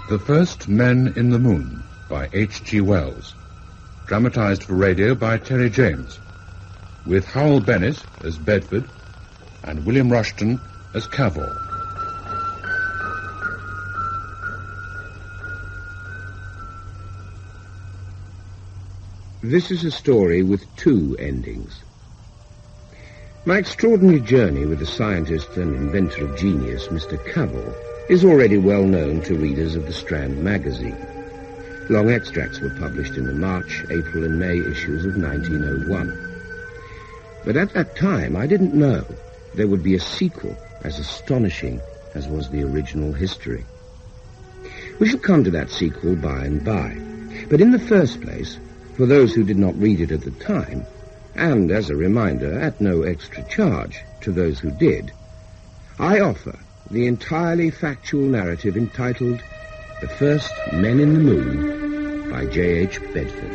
The First Men in the Moon by H.G. Wells. Dramatised for radio by Terry James. With Hywel Bennett as Bedford and William Rushton as Cavor. This is a story with two endings. My extraordinary journey with the scientist and inventor of genius, Mr. Cavor, is already well known to readers of the Strand magazine. Long extracts were published in the March, April and May issues of 1901. But at that time, I didn't know there would be a sequel as astonishing as was the original history. We shall come to that sequel by and by. But in the first place, for those who did not read it at the time, and as a reminder, at no extra charge to those who did, I offer the entirely factual narrative entitled The First Men in the Moon by J.H. Bedford.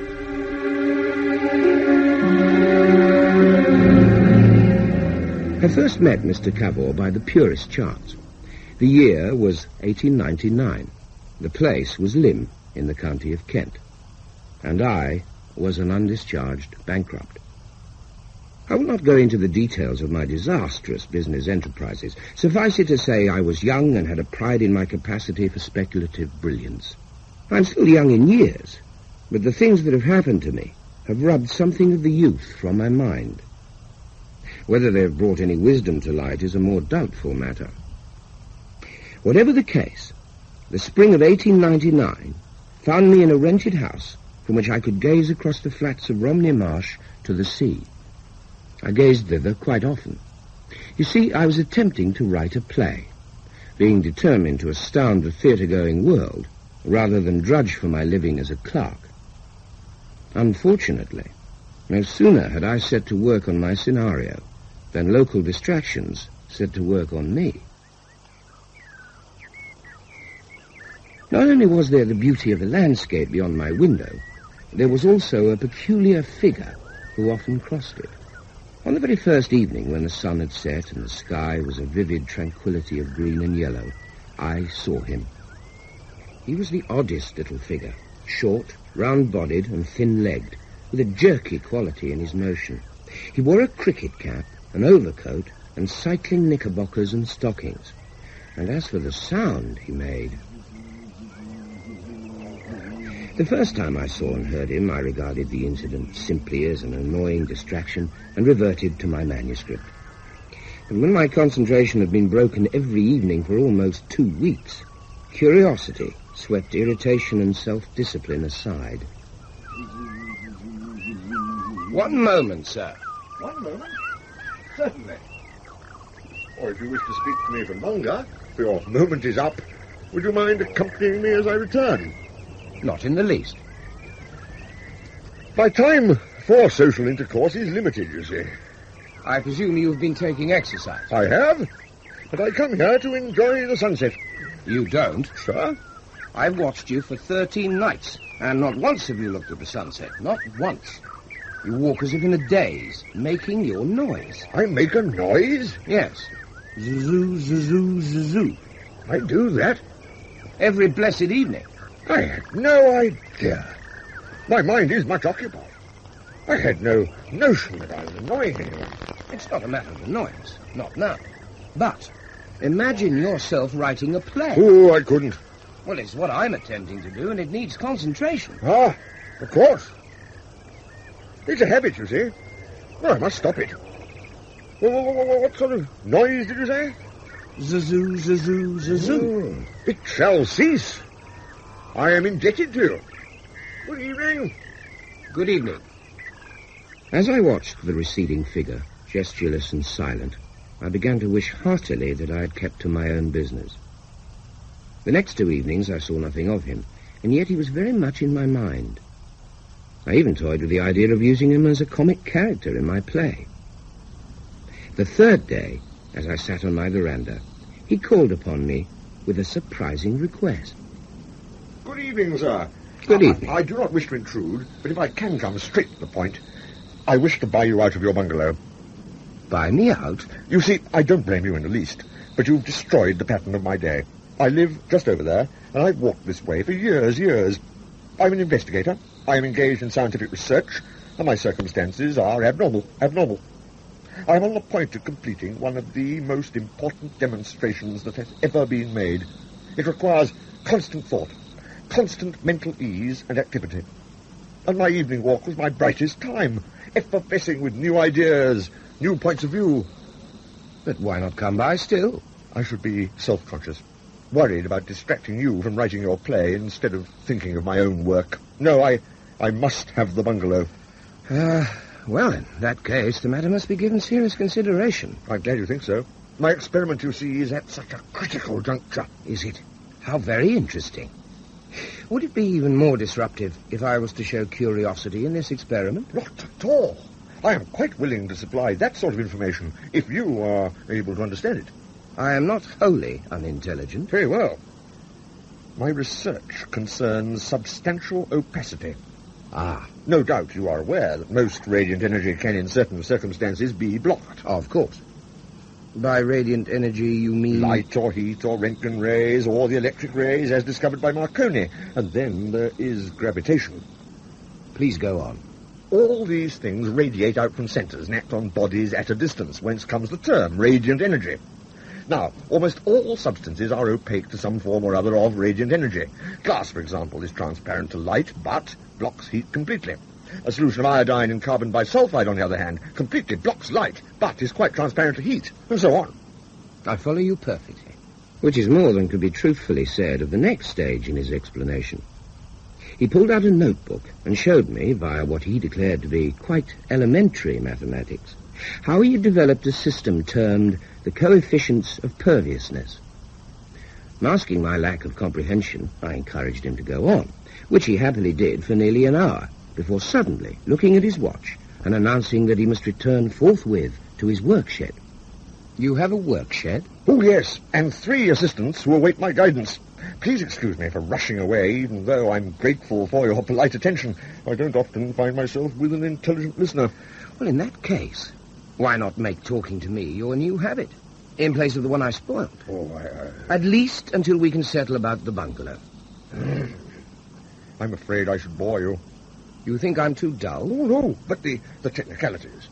I first met Mr. Cavor by the purest chance. The year was 1899. The place was Lymm in the county of Kent. And I was an undischarged bankrupt. I will not go into the details of my disastrous business enterprises. Suffice it to say I was young and had a pride in my capacity for speculative brilliance. I'm still young in years, but the things that have happened to me have rubbed something of the youth from my mind. Whether they have brought any wisdom to light is a more doubtful matter. Whatever the case, the spring of 1899 found me in a rented house from which I could gaze across the flats of Romney Marsh to the sea. I gazed thither quite often. You see, I was attempting to write a play, being determined to astound the theatre-going world rather than drudge for my living as a clerk. Unfortunately, no sooner had I set to work on my scenario than local distractions set to work on me. Not only was there the beauty of the landscape beyond my window, there was also a peculiar figure who often crossed it. On the very first evening, when the sun had set and the sky was a vivid tranquillity of green and yellow, I saw him. He was the oddest little figure, short, round-bodied and thin-legged, with a jerky quality in his motion. He wore a cricket cap, an overcoat, and cycling knickerbockers and stockings. And as for the sound he made... The first time I saw and heard him, I regarded the incident simply as an annoying distraction and reverted to my manuscript. And when my concentration had been broken every evening for almost 2 weeks, curiosity swept irritation and self-discipline aside. One moment, sir. 1 moment? Certainly. Or if you wish to speak to me for longer, for your moment is up, would you mind accompanying me as I return? Not in the least. My time for social intercourse is limited, you see. I presume you've been taking exercise. I have, but I come here to enjoy the sunset. You don't? Sir? I've watched you for 13 nights, and not once have you looked at the sunset. Not once. You walk as if in a daze, making your noise. I make a noise? Yes. Zzzoo, zzzoo, zzzoo. I do that? Every blessed evening. I had no idea. My mind is much occupied. I had no notion that I was annoying anyone. It's not a matter of annoyance. Not now. But imagine yourself writing a play. Oh, I couldn't. Well, it's what I'm attempting to do, and it needs concentration. Ah, of course. It's a habit, you see. Well, I must stop it. What sort of noise did you say? Zzzoo, zzzoo, zzzoo. It shall cease. I am indebted to you. Good evening. Good evening. As I watched the receding figure, gestureless and silent, I began to wish heartily that I had kept to my own business. The next 2 evenings I saw nothing of him, and yet he was very much in my mind. I even toyed with the idea of using him as a comic character in my play. The third day, as I sat on my veranda, he called upon me with a surprising request. Good evening, sir. Good evening. I do not wish to intrude, but if I can come straight to the point, I wish to buy you out of your bungalow. Buy me out? You see, I don't blame you in the least, but you've destroyed the pattern of my day. I live just over there, and I've walked this way for years. I'm an investigator. I am engaged in scientific research, and my circumstances are abnormal. I'm on the point of completing one of the most important demonstrations that has ever been made. It requires constant thought, constant mental ease and activity. And my evening walk was my brightest time, effervescing with new ideas, new points of view. But why not come by still? I should be self-conscious, worried about distracting you from writing your play instead of thinking of my own work. No, I must have the bungalow. Well, in that case, the matter must be given serious consideration. I'm glad you think so. My experiment, you see, is at such a critical juncture. Is it? How very interesting. Would it be even more disruptive if I was to show curiosity in this experiment? Not at all. I am quite willing to supply that sort of information if you are able to understand it. I am not wholly unintelligent. Very well. My research concerns substantial opacity. Ah. No doubt you are aware that most radiant energy can, in certain circumstances, be blocked. Of course. By radiant energy, you mean... light or heat or Röntgen rays or the electric rays as discovered by Marconi. And then there is gravitation. Please go on. All these things radiate out from centres and act on bodies at a distance, whence comes the term radiant energy. Now, almost all substances are opaque to some form or other of radiant energy. Glass, for example, is transparent to light, but blocks heat completely. A solution of iodine in carbon bisulfide, on the other hand, completely blocks light, but is quite transparent to heat, and so on. I follow you perfectly. Which is more than could be truthfully said of the next stage in his explanation. He pulled out a notebook and showed me, via what he declared to be quite elementary mathematics, how he had developed a system termed the coefficients of perviousness. Masking my lack of comprehension, I encouraged him to go on, which he happily did for nearly an hour, before suddenly looking at his watch and announcing that he must return forthwith to his workshed. You have a workshed? Oh, yes, and 3 assistants who await my guidance. Please excuse me for rushing away, even though I'm grateful for your polite attention. I don't often find myself with an intelligent listener. Well, in that case, why not make talking to me your new habit, in place of the one I spoiled? Oh, At least until we can settle about the bungalow. I'm afraid I should bore you. You think I'm too dull? Oh, no, but the technicalities.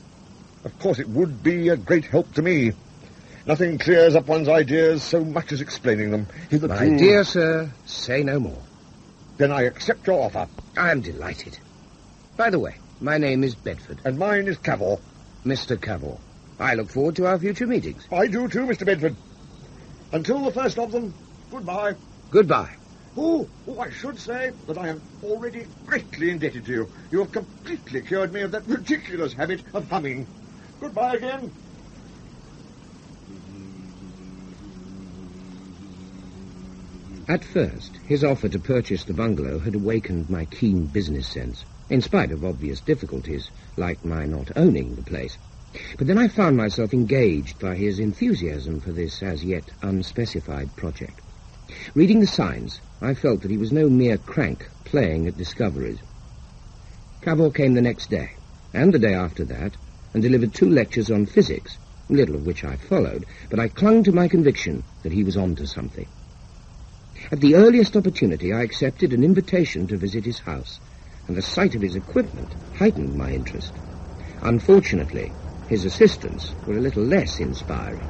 Of course, it would be a great help to me. Nothing clears up one's ideas so much as explaining them. Hitherto... My dear sir, say no more. Then I accept your offer. I am delighted. By the way, my name is Bedford. And mine is Cavor. Mr. Cavor, I look forward to our future meetings. I do too, Mr. Bedford. Until the first of them, goodbye. Goodbye. Oh, I should say that I am already greatly indebted to you. You have completely cured me of that ridiculous habit of humming. Goodbye again. At first, his offer to purchase the bungalow had awakened my keen business sense, in spite of obvious difficulties, like my not owning the place. But then I found myself engaged by his enthusiasm for this as yet unspecified project. Reading the signs, I felt that he was no mere crank playing at discoveries. Cavor came the next day, and the day after that, and delivered 2 lectures on physics, little of which I followed, but I clung to my conviction that he was on to something. At the earliest opportunity, I accepted an invitation to visit his house, and the sight of his equipment heightened my interest. Unfortunately, his assistants were a little less inspiring.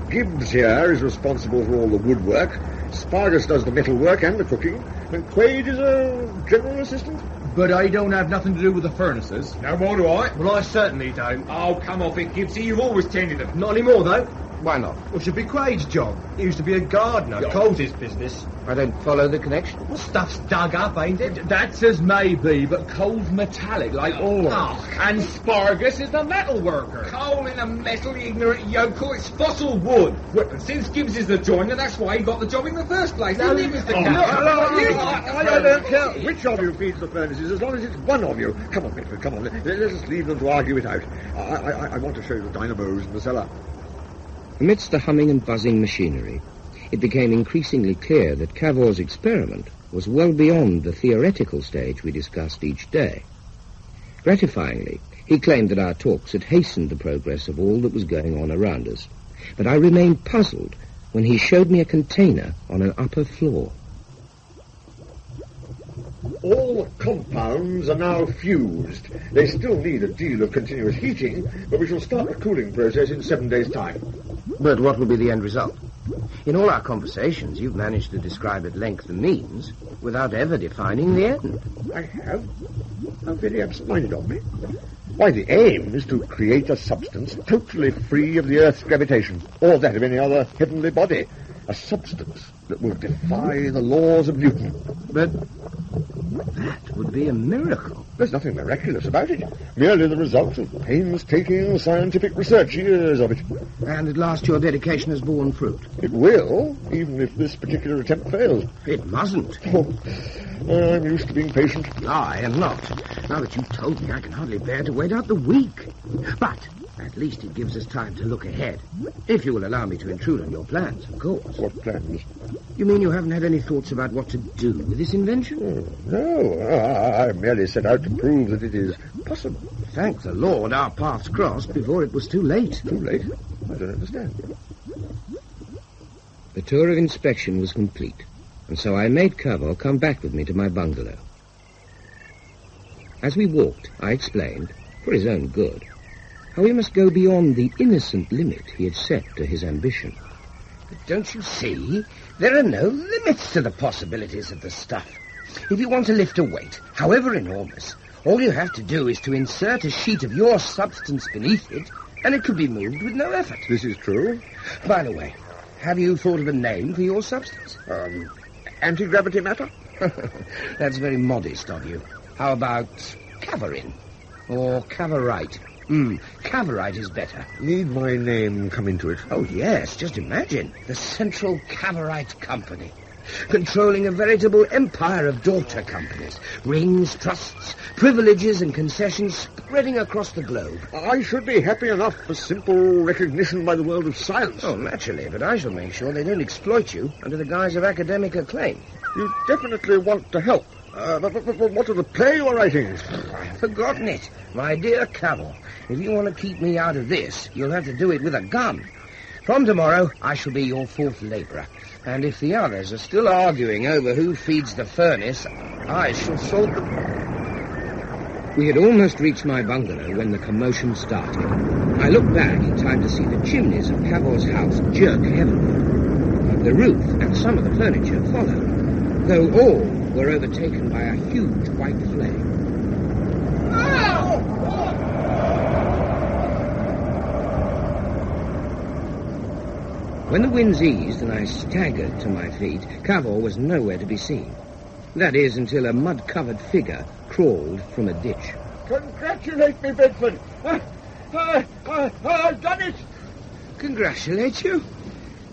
Gibbs here is responsible for all the woodwork. Spargus does the metalwork and the cooking. And Quaid is a general assistant. But I don't have nothing to do with the furnaces. No more do I. Well, I certainly don't. Oh, come off it, Gibbsy. You've always tended them. Not anymore, though. Why not? Well, it should be Quaid's job. He used to be a gardener. Yeah. Cole's his business. I don't follow the connection. Well, stuff's dug up, ain't it? That's as may be, but Cole's metallic, like ore. Oh, And Spargus is the metal worker. Coal in the metal, you ignorant yokel. It's fossil wood. Well, since Gibbs is the joiner, that's why he got the job in the first place, isn't it, Mr. Cavor? I don't care which of you feeds the furnaces, as long as it's one of you. Come on, Bedford, come on. Let us leave them to argue it out. I want to show you the dynamos in the cellar. Amidst the humming and buzzing machinery, it became increasingly clear that Cavor's experiment was well beyond the theoretical stage we discussed each day. Gratifyingly, he claimed that our talks had hastened the progress of all that was going on around us, but I remained puzzled when he showed me a container on an upper floor. All the compounds are now fused. They still need a deal of continuous heating, but we shall start the cooling process in 7 days' time. But what will be the end result? In all our conversations, you've managed to describe at length the means without ever defining the end. I have? How very absent-minded of me. Why, the aim is to create a substance totally free of the Earth's gravitation, or that of any other heavenly body. A substance that will defy the laws of Newton. But that would be a miracle. There's nothing miraculous about it. Merely the result of painstaking scientific research, years of it. And at last your dedication has borne fruit. It will, even if this particular attempt fails. It mustn't. I'm used to being patient. I am not. Now that you've told me, I can hardly bear to wait out the week. But at least it gives us time to look ahead. If you will allow me to intrude on your plans, of course. What plans? You mean you haven't had any thoughts about what to do with this invention? No, I merely set out to prove that it is possible. Thank the Lord our paths crossed before it was too late. Too late? I don't understand. The tour of inspection was complete, and so I made Cavor come back with me to my bungalow. As we walked, I explained, for his own good, how he must go beyond the innocent limit he had set to his ambition. But don't you see? There are no limits to the possibilities of the stuff. If you want to lift a weight, however enormous, all you have to do is to insert a sheet of your substance beneath it, and it could be moved with no effort. This is true. By the way, have you thought of a name for your substance? Anti-gravity matter? That's very modest of you. How about Cavorin? Or Cavorite? Cavorite is better. Need my name come into it? Oh, yes, just imagine. The Central Cavorite Company. Controlling a veritable empire of daughter companies. Rings, trusts, privileges and concessions spreading across the globe. I should be happy enough for simple recognition by the world of science. Oh, naturally, but I shall make sure they don't exploit you under the guise of academic acclaim. You definitely want to help. But what are the play you are writing? I've forgotten it. My dear Cavor, if you want to keep me out of this, you'll have to do it with a gun. From tomorrow, I shall be your fourth labourer. And if the others are still arguing over who feeds the furnace, I shall sort them. We had almost reached my bungalow when the commotion started. I looked back in time to see the chimneys of Cavor's house jerk heavenward. But the roof and some of the furniture followed, though all were overtaken by a huge white flame. When the winds eased and I staggered to my feet, Cavor was nowhere to be seen. That is, until a mud-covered figure crawled from a ditch. Congratulate me, Bedford. I've done it. Congratulate you?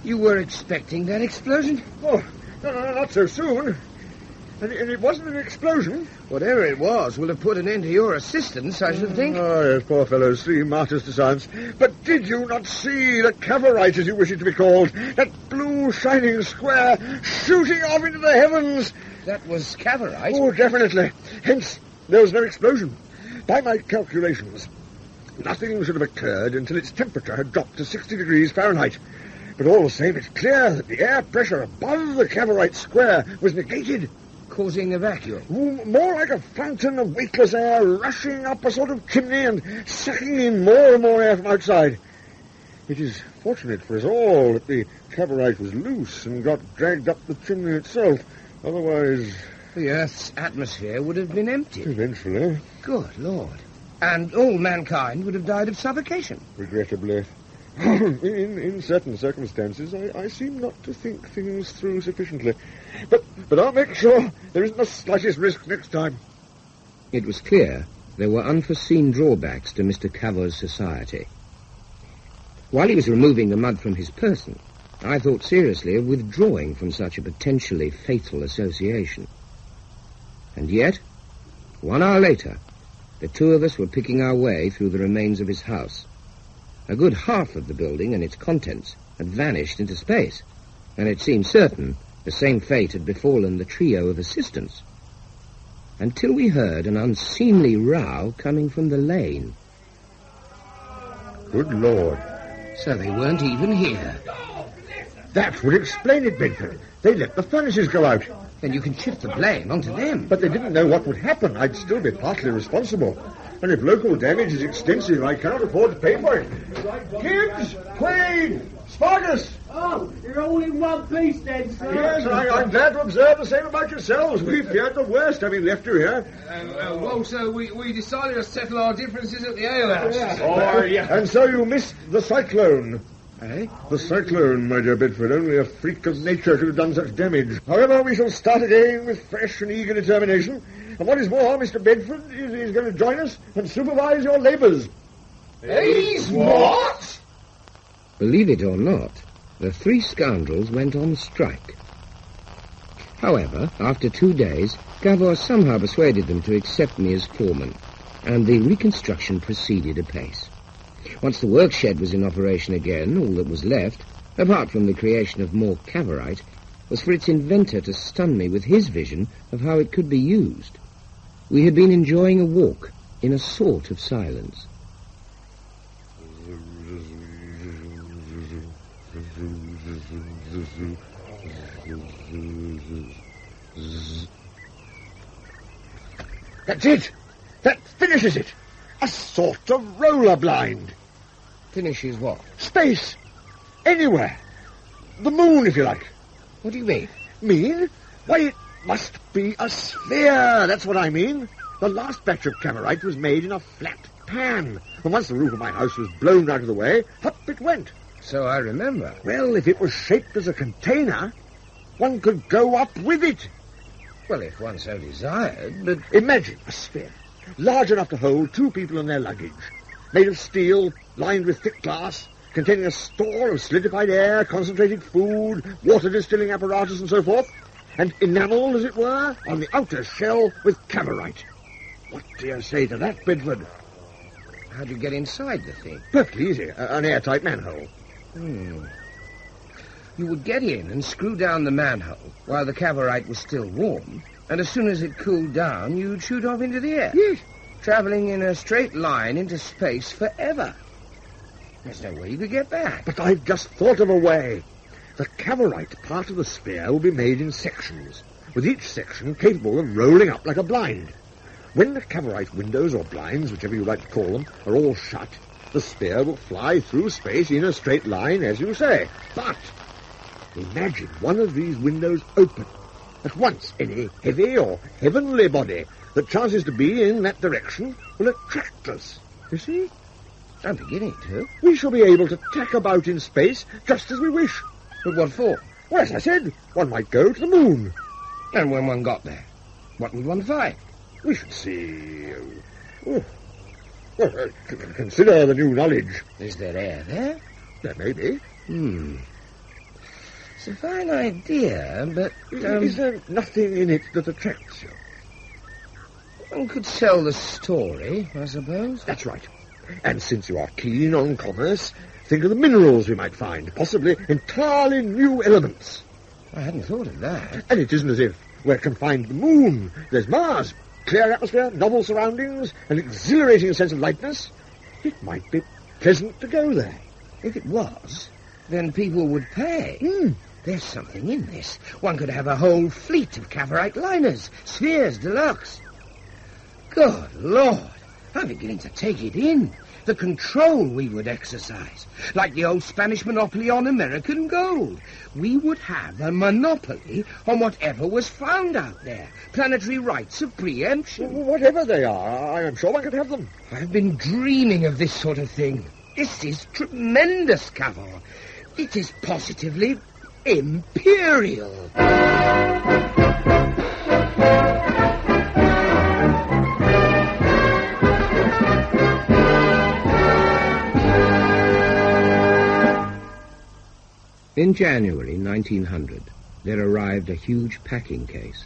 You were expecting that explosion? Oh, no, not so soon. And it wasn't an explosion. Whatever it was will have put an end to your assistance, I should think. Oh, yes, poor fellows, 3 martyrs to science. But did you not see the Cavorite, as you wish it to be called? That blue shining square shooting off into the heavens. That was Cavorite? Oh, definitely. Hence, there was no explosion. By my calculations, nothing should have occurred until its temperature had dropped to 60 degrees Fahrenheit. But all the same, it's clear that the air pressure above the Cavorite square was negated. Causing a vacuum? More like a fountain of weightless air rushing up a sort of chimney and sucking in more and more air from outside. It is fortunate for us all that the Cavorite was loose and got dragged up the chimney itself. Otherwise... the Earth's atmosphere would have been emptied. Eventually. Good Lord. And all mankind would have died of suffocation. Regrettably. In certain circumstances, I seem not to think things through sufficiently. But I'll make sure there isn't the slightest risk next time. It was clear there were unforeseen drawbacks to Mr. Cavor's society. While he was removing the mud from his person, I thought seriously of withdrawing from such a potentially fatal association. And yet, 1 hour later, the two of us were picking our way through the remains of his house. A good half of the building and its contents had vanished into space, and it seemed certain the same fate had befallen the trio of assistants. Until we heard an unseemly row coming from the lane. Good Lord. So they weren't even here. That would explain it, Bedford. They let the furnaces go out. Then you can shift the blame onto them. But they didn't know what would happen. I'd still be partly responsible. And if local damage is extensive, I can't afford to pay for it. Gibbs! Quaid! Spargus! Oh, you're all in one piece then, sir. Yes, I'm glad to observe the same about yourselves. We feared the worst having left you here. Well, sir, we decided to settle our differences at the alehouse. And so you missed the cyclone. Eh? The cyclone, my dear Bedford. Only a freak of nature could have done such damage. However, we shall start again with fresh and eager determination. And what is more, Mr. Bedford is going to join us and supervise your labours. He's what? Believe it or not, the three scoundrels went on strike. However, after 2 days, Cavor somehow persuaded them to accept me as foreman, and the reconstruction proceeded apace. Once the work shed was in operation again, all that was left, apart from the creation of more Cavorite, was for its inventor to stun me with his vision of how it could be used. We had been enjoying a walk in a sort of silence. That's it. That finishes it. A sort of roller blind. Finishes what? Space. Anywhere. The moon, if you like. What do you mean? Mean? Why, it must be a sphere. That's what I mean. The last batch of Cavorite was made in a flat pan. And once the roof of my house was blown out of the way, up it went. So I remember. Well, if it was shaped as a container, one could go up with it. Well, if one so desired, but... Imagine a sphere, large enough to hold 2 people and their luggage, made of steel, lined with thick glass, containing a store of solidified air, concentrated food, water distilling apparatus, and so forth, and enamelled, as it were, on the outer shell with Cavorite. What do you say to that, Bedford? How'd you get inside the thing? Perfectly easy. An airtight manhole. You would get in and screw down the manhole while the Cavorite was still warm, and as soon as it cooled down, you'd shoot off into the air. Yes. Travelling in a straight line into space forever. There's no way you could get back. But I've just thought of a way. The Cavorite part of the sphere will be made in sections, with each section capable of rolling up like a blind. When the Cavorite windows or blinds, whichever you like to call them, are all shut, the sphere will fly through space in a straight line, as you say. But imagine one of these windows open. At once, any heavy or heavenly body that chances to be in that direction will attract us. You see? I'm beginning to. We shall be able to tack about in space just as we wish. But what for? Well, as I said, one might go to the moon. And when one got there, what would one find? We should see... consider the new knowledge. Is there air there? There may be. It's a fine idea, but... Is there nothing in it that attracts you? One could sell the story, I suppose. That's right. And since you are keen on commerce, think of the minerals we might find, possibly entirely new elements. I hadn't thought of that. And it isn't as if we're confined to the moon. There's Mars. Clear atmosphere, novel surroundings, an exhilarating sense of lightness. It might be pleasant to go there. If it was, then people would pay. There's something in this. One could have a whole fleet of Cavorite liners, spheres deluxe. Good Lord, I'm beginning to take it in. The control we would exercise, like the old Spanish monopoly on American gold. We would have a monopoly on whatever was found out there. Planetary rights of preemption. Whatever they are, I am sure one could have them. I've been dreaming of this sort of thing. This is tremendous, Cavor. It is positively imperial. In January 1900, there arrived a huge packing case,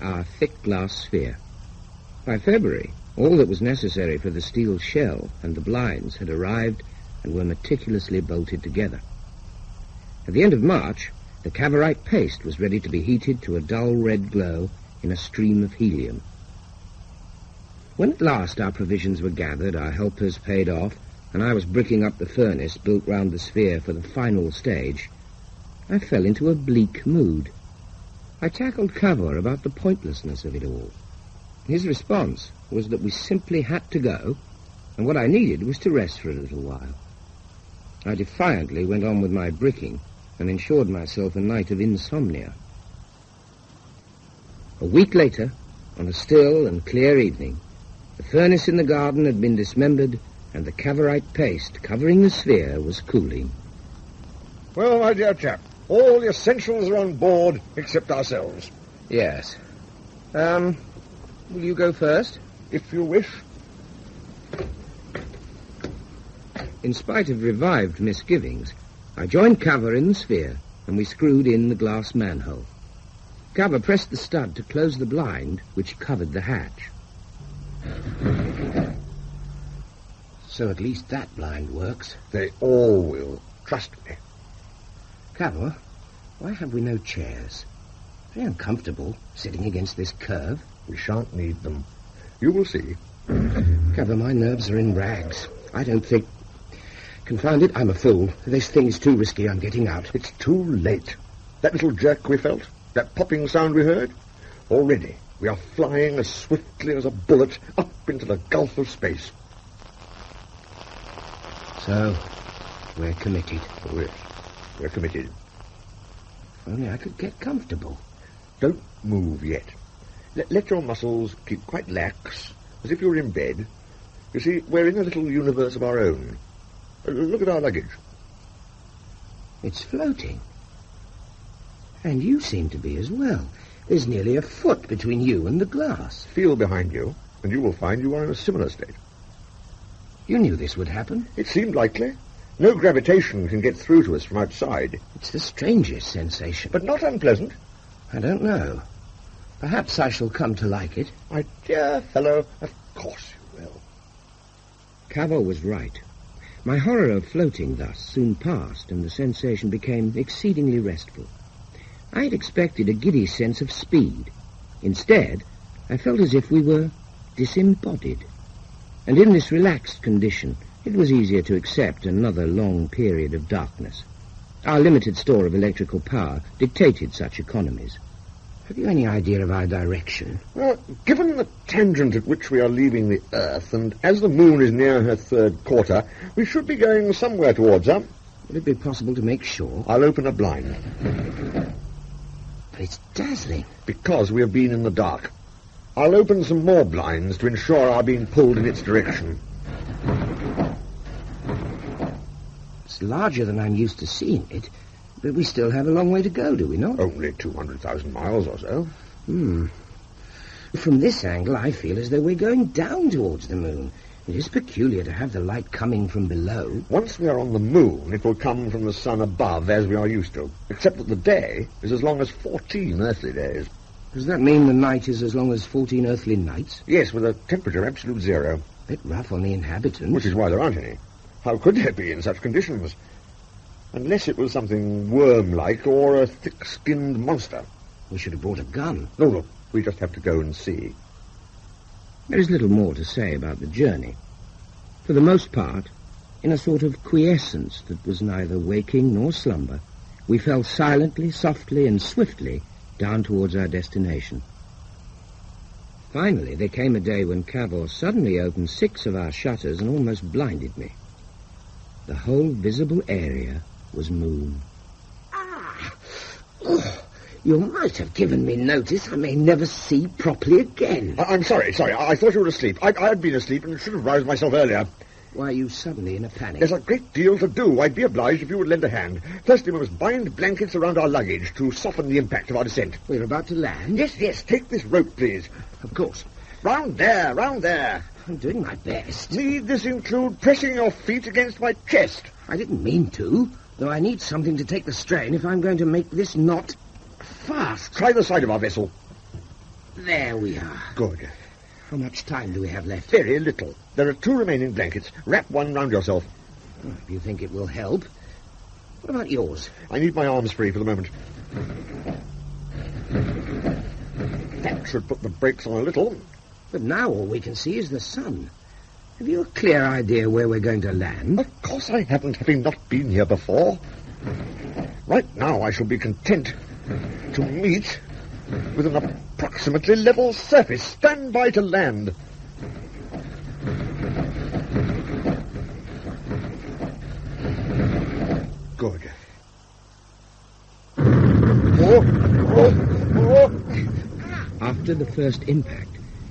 our thick glass sphere. By February, all that was necessary for the steel shell and the blinds had arrived and were meticulously bolted together. At the end of March, the Cavorite paste was ready to be heated to a dull red glow in a stream of helium. When at last our provisions were gathered, our helpers paid off, and I was bricking up the furnace built round the sphere for the final stage, I fell into a bleak mood. I tackled Cavor about the pointlessness of it all. His response was that we simply had to go, and what I needed was to rest for a little while. I defiantly went on with my bricking and ensured myself a night of insomnia. A week later, on a still and clear evening, the furnace in the garden had been dismembered and the Cavorite paste covering the sphere was cooling. Well, my dear chap, all the essentials are on board except ourselves. Yes. Will you go first? If you wish. In spite of revived misgivings, I joined Cavor in the sphere, and we screwed in the glass manhole. Cavor pressed the stud to close the blind, which covered the hatch. So at least that blind works. They all will. Trust me. Cavor, why have we no chairs? Very uncomfortable, sitting against this curve. We shan't need them. You will see. Cavor, my nerves are in rags. I don't think... Confound it, I'm a fool. This thing is too risky. I'm getting out. It's too late. That little jerk we felt, that popping sound we heard, already we are flying as swiftly as a bullet up into the gulf of space. So, we're committed. Oh, yes, we're committed. If only I could get comfortable. Don't move yet. Let your muscles keep quite lax, as if you were in bed. You see, we're in a little universe of our own. Look at our luggage. It's floating. And you seem to be as well. There's nearly a foot between you and the glass. Feel behind you, and you will find you are in a similar state. You knew this would happen. It seemed likely. No gravitation can get through to us from outside. It's the strangest sensation. But not unpleasant. I don't know. Perhaps I shall come to like it. My dear fellow, of course you will. Cavor was right. My horror of floating thus soon passed, and the sensation became exceedingly restful. I had expected a giddy sense of speed. Instead, I felt as if we were disembodied. And in this relaxed condition, it was easier to accept another long period of darkness. Our limited store of electrical power dictated such economies. Have you any idea of our direction? Well, given the tangent at which we are leaving the Earth, and as the moon is near her third quarter, we should be going somewhere towards her. Would it be possible to make sure? I'll open a blind. But it's dazzling. Because we have been in the dark. I'll open some more blinds to ensure our being pulled in its direction. It's larger than I'm used to seeing it, but we still have a long way to go, do we not? Only 200,000 miles or so. From this angle, I feel as though we're going down towards the moon. It is peculiar to have the light coming from below. Once we are on the moon, it will come from the sun above, as we are used to, except that the day is as long as 14 earthly days. Does that mean the night is as long as 14 earthly nights? Yes, with a temperature absolute zero. Bit rough on the inhabitants. Which is why there aren't any. How could there be in such conditions? Unless it was something worm-like or a thick-skinned monster. We should have brought a gun. No, look, we just have to go and see. There is little more to say about the journey. For the most part, in a sort of quiescence that was neither waking nor slumber, we fell silently, softly, and swiftly down towards our destination. Finally, there came a day when Cavor suddenly opened 6 of our shutters and almost blinded me. The whole visible area was moon. You might have given me notice. I may never see properly again. I'm sorry. I thought you were asleep. I had been asleep and should have roused myself earlier. Why are you suddenly in a panic? There's a great deal to do. I'd be obliged if you would lend a hand. Firstly, we must bind blankets around our luggage to soften the impact of our descent. We're about to land? Yes. Take this rope, please. Of course. Round there. I'm doing my best. Need this include pressing your feet against my chest? I didn't mean to, though I need something to take the strain if I'm going to make this knot fast. Try the side of our vessel. There we are. Good. How much time do we have left? Very little. There are 2 remaining blankets. Wrap one round yourself. If you think it will help. What about yours? I need my arms free for the moment. That should put the brakes on a little. But now all we can see is the sun. Have you a clear idea where we're going to land? Of course I haven't, having not been here before. Right now I shall be content to meet with an approximately level surface. Stand by to land. Good. After the first impact,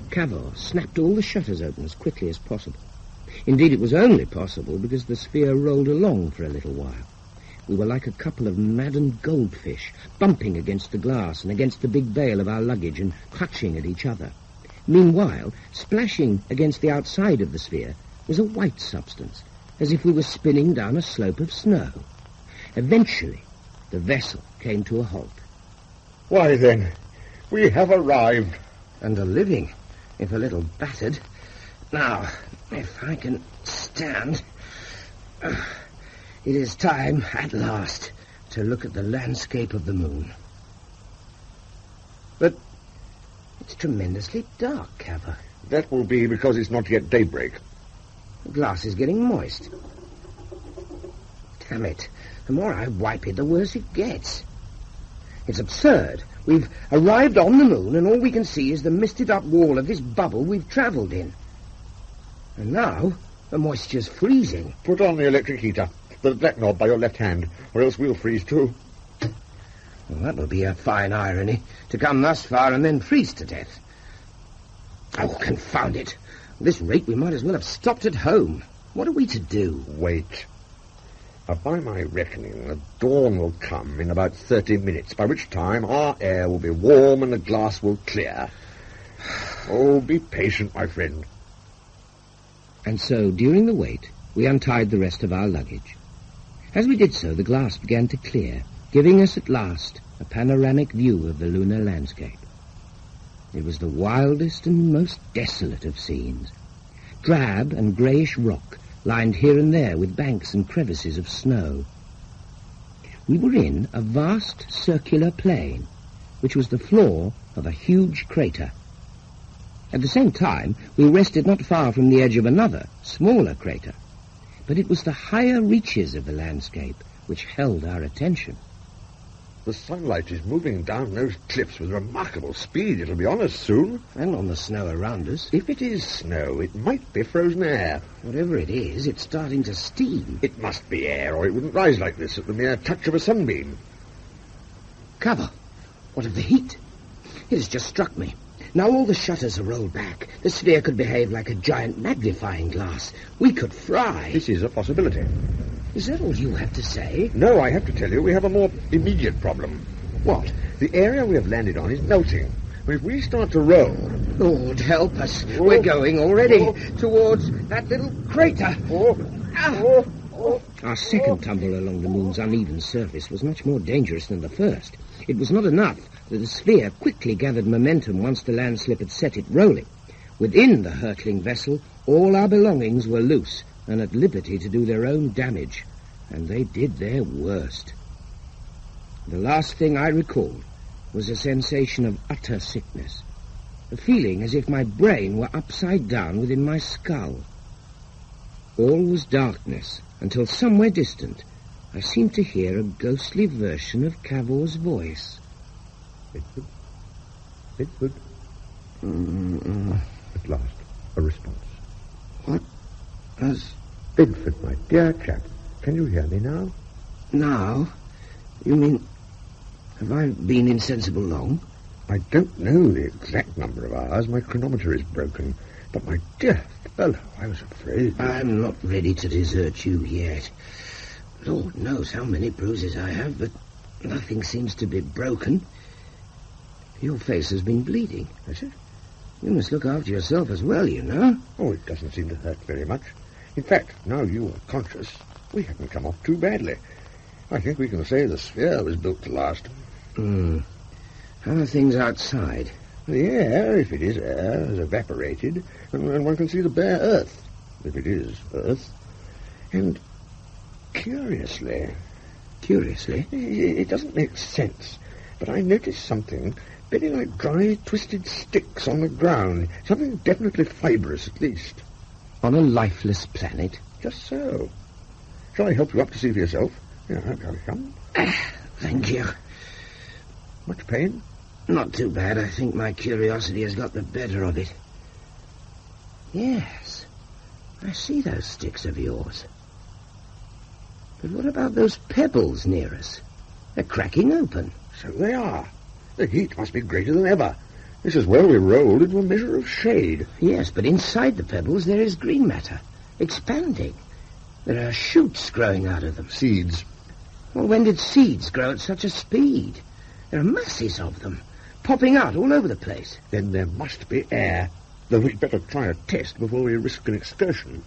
Cavor snapped all the shutters open as quickly as possible. Indeed, it was only possible because the sphere rolled along for a little while. We were like a couple of maddened goldfish, bumping against the glass and against the big bale of our luggage and clutching at each other. Meanwhile, splashing against the outside of the sphere was a white substance, as if we were spinning down a slope of snow. Eventually, the vessel came to a halt. Why then, we have arrived. And a living, if a little battered. Now, if I can stand... it is time, at last, to look at the landscape of the moon. But it's tremendously dark, Cavor. That will be because it's not yet daybreak. The glass is getting moist. Damn it. The more I wipe it, the worse it gets. It's absurd. We've arrived on the moon, and all we can see is the misted-up wall of this bubble we've travelled in. And now, the moisture's freezing. Put on the electric heater, the black knob by your left hand, or else we'll freeze too. Well, that will be a fine irony, to come thus far and then freeze to death. Oh, confound it. At this rate, we might as well have stopped at home. What are we to do? Wait. By my reckoning, the dawn will come in about 30 minutes, by which time our air will be warm and the glass will clear. Oh, be patient, my friend. And so, during the wait, we untied the rest of our luggage. As we did so, the glass began to clear, giving us at last a panoramic view of the lunar landscape. It was the wildest and most desolate of scenes. Drab and greyish rock, lined here and there with banks and crevices of snow. We were in a vast circular plain, which was the floor of a huge crater. At the same time, we rested not far from the edge of another, smaller crater, but it was the higher reaches of the landscape which held our attention. The sunlight is moving down those cliffs with remarkable speed, it'll be on us soon. And on the snow around us. If it is snow, it might be frozen air. Whatever it is, it's starting to steam. It must be air, or it wouldn't rise like this at the mere touch of a sunbeam. Cavor, what of the heat? It has just struck me. Now all the shutters are rolled back. The sphere could behave like a giant magnifying glass. We could fry. This is a possibility. Is that all you have to say? No, I have to tell you, we have a more immediate problem. What? The area we have landed on is melting. If we start to roll... Lord, help us. We're going already towards that little crater. Our second tumble along the moon's uneven surface was much more dangerous than the first. It was not enough that the sphere quickly gathered momentum once the landslip had set it rolling. Within the hurtling vessel, all our belongings were loose and at liberty to do their own damage, and they did their worst. The last thing I recalled was a sensation of utter sickness, a feeling as if my brain were upside down within my skull. All was darkness, until somewhere distant I seemed to hear a ghostly version of Cavor's voice. Bedford? Bedford? At last, a response. What has... Bedford, my dear chap, can you hear me now? Now? You mean... have I been insensible long? I don't know the exact number of hours. My chronometer is broken. But, my dear fellow, I was afraid... I'm not ready to desert you yet. Lord knows how many bruises I have, but nothing seems to be broken. Your face has been bleeding. Has it? You must look after yourself as well, you know. Oh, it doesn't seem to hurt very much. In fact, now you are conscious, we haven't come off too badly. I think we can say the sphere was built to last. How are things outside? The air, if it is air, has evaporated, and one can see the bare earth, if it is earth. And curiously... Curiously? It doesn't make sense, but I noticed something very like dry, twisted sticks on the ground. Something definitely fibrous, at least. On a lifeless planet? Just so. Shall I help you up to see for yourself? Here, come. Thank you. Much pain? Not too bad. I think my curiosity has got the better of it. Yes, I see those sticks of yours. But what about those pebbles near us? They're cracking open. So they are. The heat must be greater than ever. This is where we rolled into a measure of shade. Yes, but inside the pebbles there is green matter, expanding. There are shoots growing out of them. Seeds. Well, when did seeds grow at such a speed? There are masses of them, popping out all over the place. Then there must be air. Though we'd better try a test before we risk an excursion.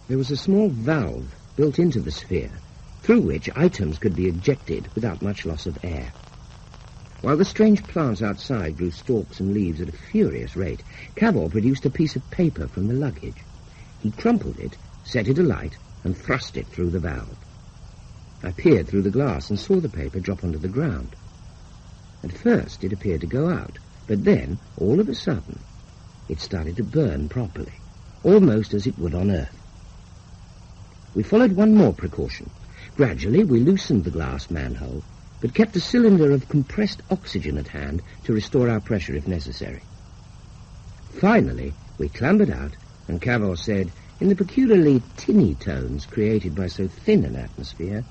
There was a small valve built into the sphere, through which items could be ejected without much loss of air. While the strange plants outside grew stalks and leaves at a furious rate, Cavor produced a piece of paper from the luggage. He crumpled it, set it alight, and thrust it through the valve. I peered through the glass and saw the paper drop onto the ground. At first it appeared to go out, but then, all of a sudden, it started to burn properly, almost as it would on Earth. We followed one more precaution. Gradually we loosened the glass manhole, but kept a cylinder of compressed oxygen at hand to restore our pressure if necessary. Finally, we clambered out, and Cavor said, in the peculiarly tinny tones created by so thin an atmosphere,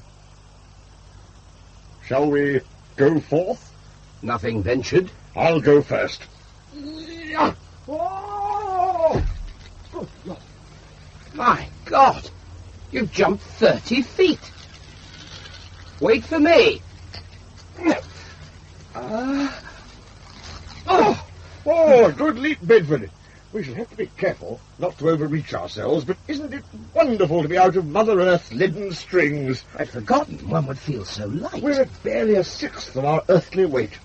Shall we go forth? "Nothing ventured." I'll go first. Oh! My God! You've jumped 30 feet. Wait for me. Oh, good leap, Bedford. We shall have to be careful not to overreach ourselves, but isn't it wonderful to be out of Mother Earth's leaden strings? I'd forgotten one would feel so light. We're at barely a sixth of our earthly weight.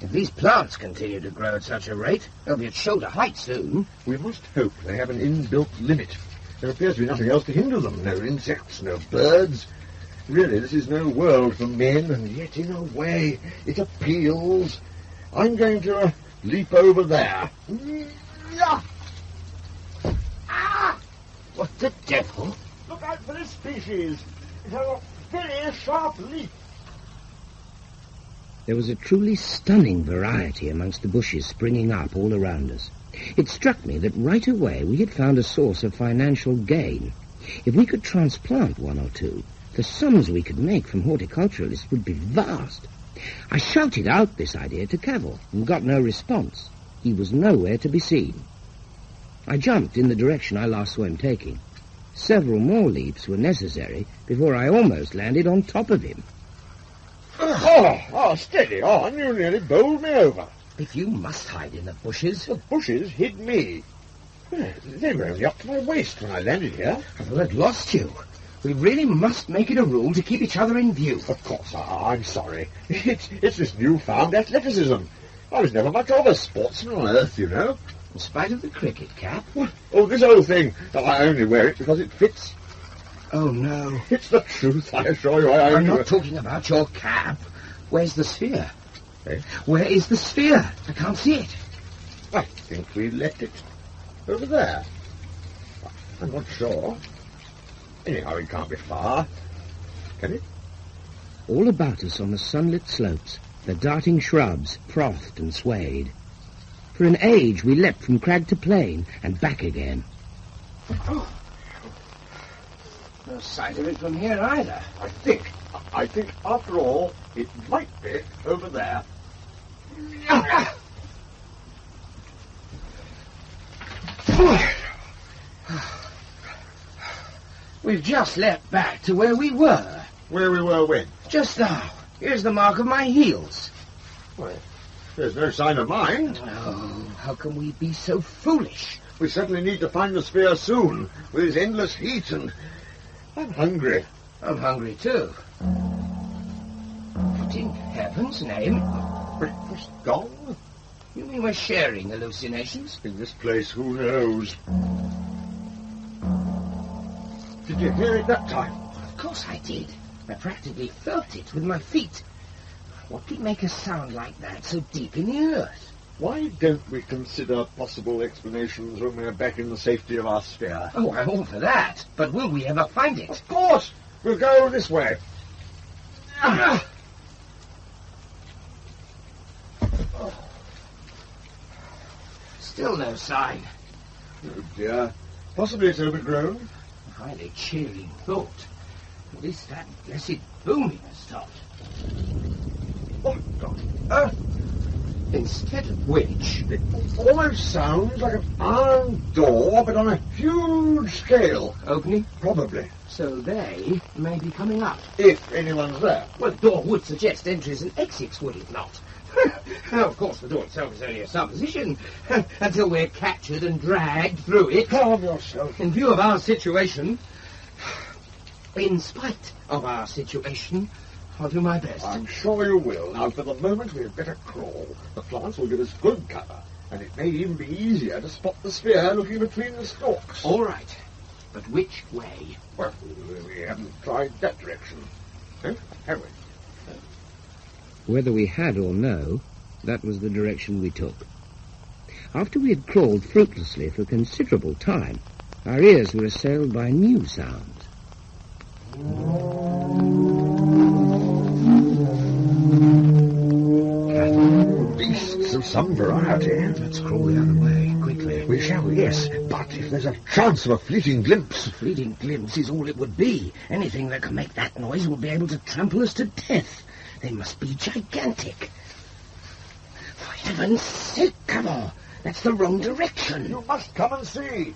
If these plants continue to grow at such a rate, they'll be at shoulder height soon. We must hope they have an inbuilt limit. There appears to be nothing else to hinder them. No insects, no birds. Really, this is no world for men, and yet, in a way, it appeals. I'm going to leap over there. What the devil? Look out for this species. It has a very sharp leap. There was a truly stunning variety amongst the bushes springing up all around us. It struck me that right away we had found a source of financial gain. If we could transplant one or two, the sums we could make from horticulturalists would be vast. I shouted out this idea to Cavor and got no response. He was nowhere to be seen. I jumped in the direction I last saw him taking. Several more leaps were necessary before I almost landed on top of him. Steady on. You nearly bowled me over. If you must hide in the bushes... The bushes hid me. They were only up to my waist when I landed here. I've had lost you. We really must make it a rule to keep each other in view. Of course, I'm sorry. It's this newfound athleticism. I was never much of a sportsman on Earth, you know. In spite of the cricket cap? Oh, this old thing. I only wear it because it fits. Oh, no. It's the truth, I assure you. I'm not talking about your cap. Where's the sphere? Eh? Where is the sphere? I can't see it. I think we left it over there. I'm not sure. Anyhow, it can't be far. Can it? All about us on the sunlit slopes, the darting shrubs frothed and swayed. For an age we leapt from crag to plain and back again. Oh. No sight of it from here either. I think, after all, it might be over there. We've just leapt back to where we were. Where we were when? Just now. Here's the mark of my heels. Well, there's no sign of mine. Oh, how can we be so foolish? We certainly need to find the sphere soon, with its endless heat, and I'm hungry. I'm hungry too. What in heaven's name? Breakfast gone? You mean we're sharing hallucinations? In this place, who knows? Did you hear it that time? Of course I did. I practically felt it with my feet. What could make a sound like that so deep in the earth? Why don't we consider possible explanations when we're back in the safety of our sphere? Oh, I'm all for that. But will we ever find it? Of course! We'll go this way. Still no sign. Oh, dear. Possibly it's overgrown. A highly cheering thought. At least that blessed booming has stopped. What on earth? Instead of which... It almost sounds like an iron door, but on a huge scale. Opening? Probably. So they may be coming up. If anyone's there. Well, the door would suggest entries and exits, would it not? Of course, the door itself is only a supposition, until we're captured and dragged through it. Calm yourself. In view of our situation, in spite of our situation, I'll do my best. I'm sure you will. Now, for the moment, we had better crawl. The plants will give us good cover, and it may even be easier to spot the sphere looking between the stalks. All right, but which way? Well, we haven't tried that direction. Have we? Whether we had or no, that was the direction we took. After we had crawled fruitlessly for considerable time, our ears were assailed by new sounds. Beasts of some variety. Let's crawl the other way, quickly. We shall, yes, but if there's a chance of a fleeting glimpse... A fleeting glimpse is all it would be. Anything that can make that noise will be able to trample us to death. They must be gigantic. For heaven's sake, Cavor, that's the wrong direction. You must come and see.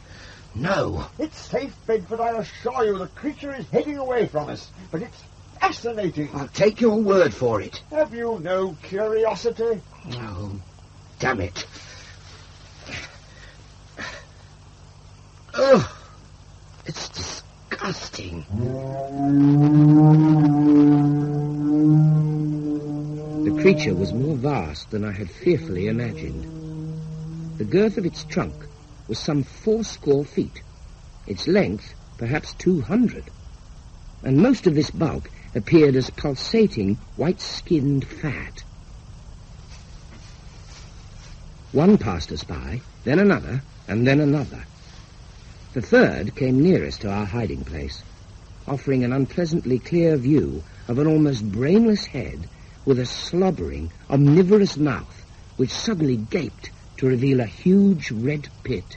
No. It's safe, Bedford, I assure you. The creature is heading away from us, but it's fascinating. I'll take your word for it. Have you no curiosity? Oh, damn it. Oh, it's disgusting. The creature was more vast than I had fearfully imagined. The girth of its trunk was some 80 feet, its length perhaps 200, and most of this bulk appeared as pulsating, white-skinned fat. One passed us by, then another, and then another. The third came nearest to our hiding place, offering an unpleasantly clear view of an almost brainless head with a slobbering, omnivorous mouth which suddenly gaped to reveal a huge red pit.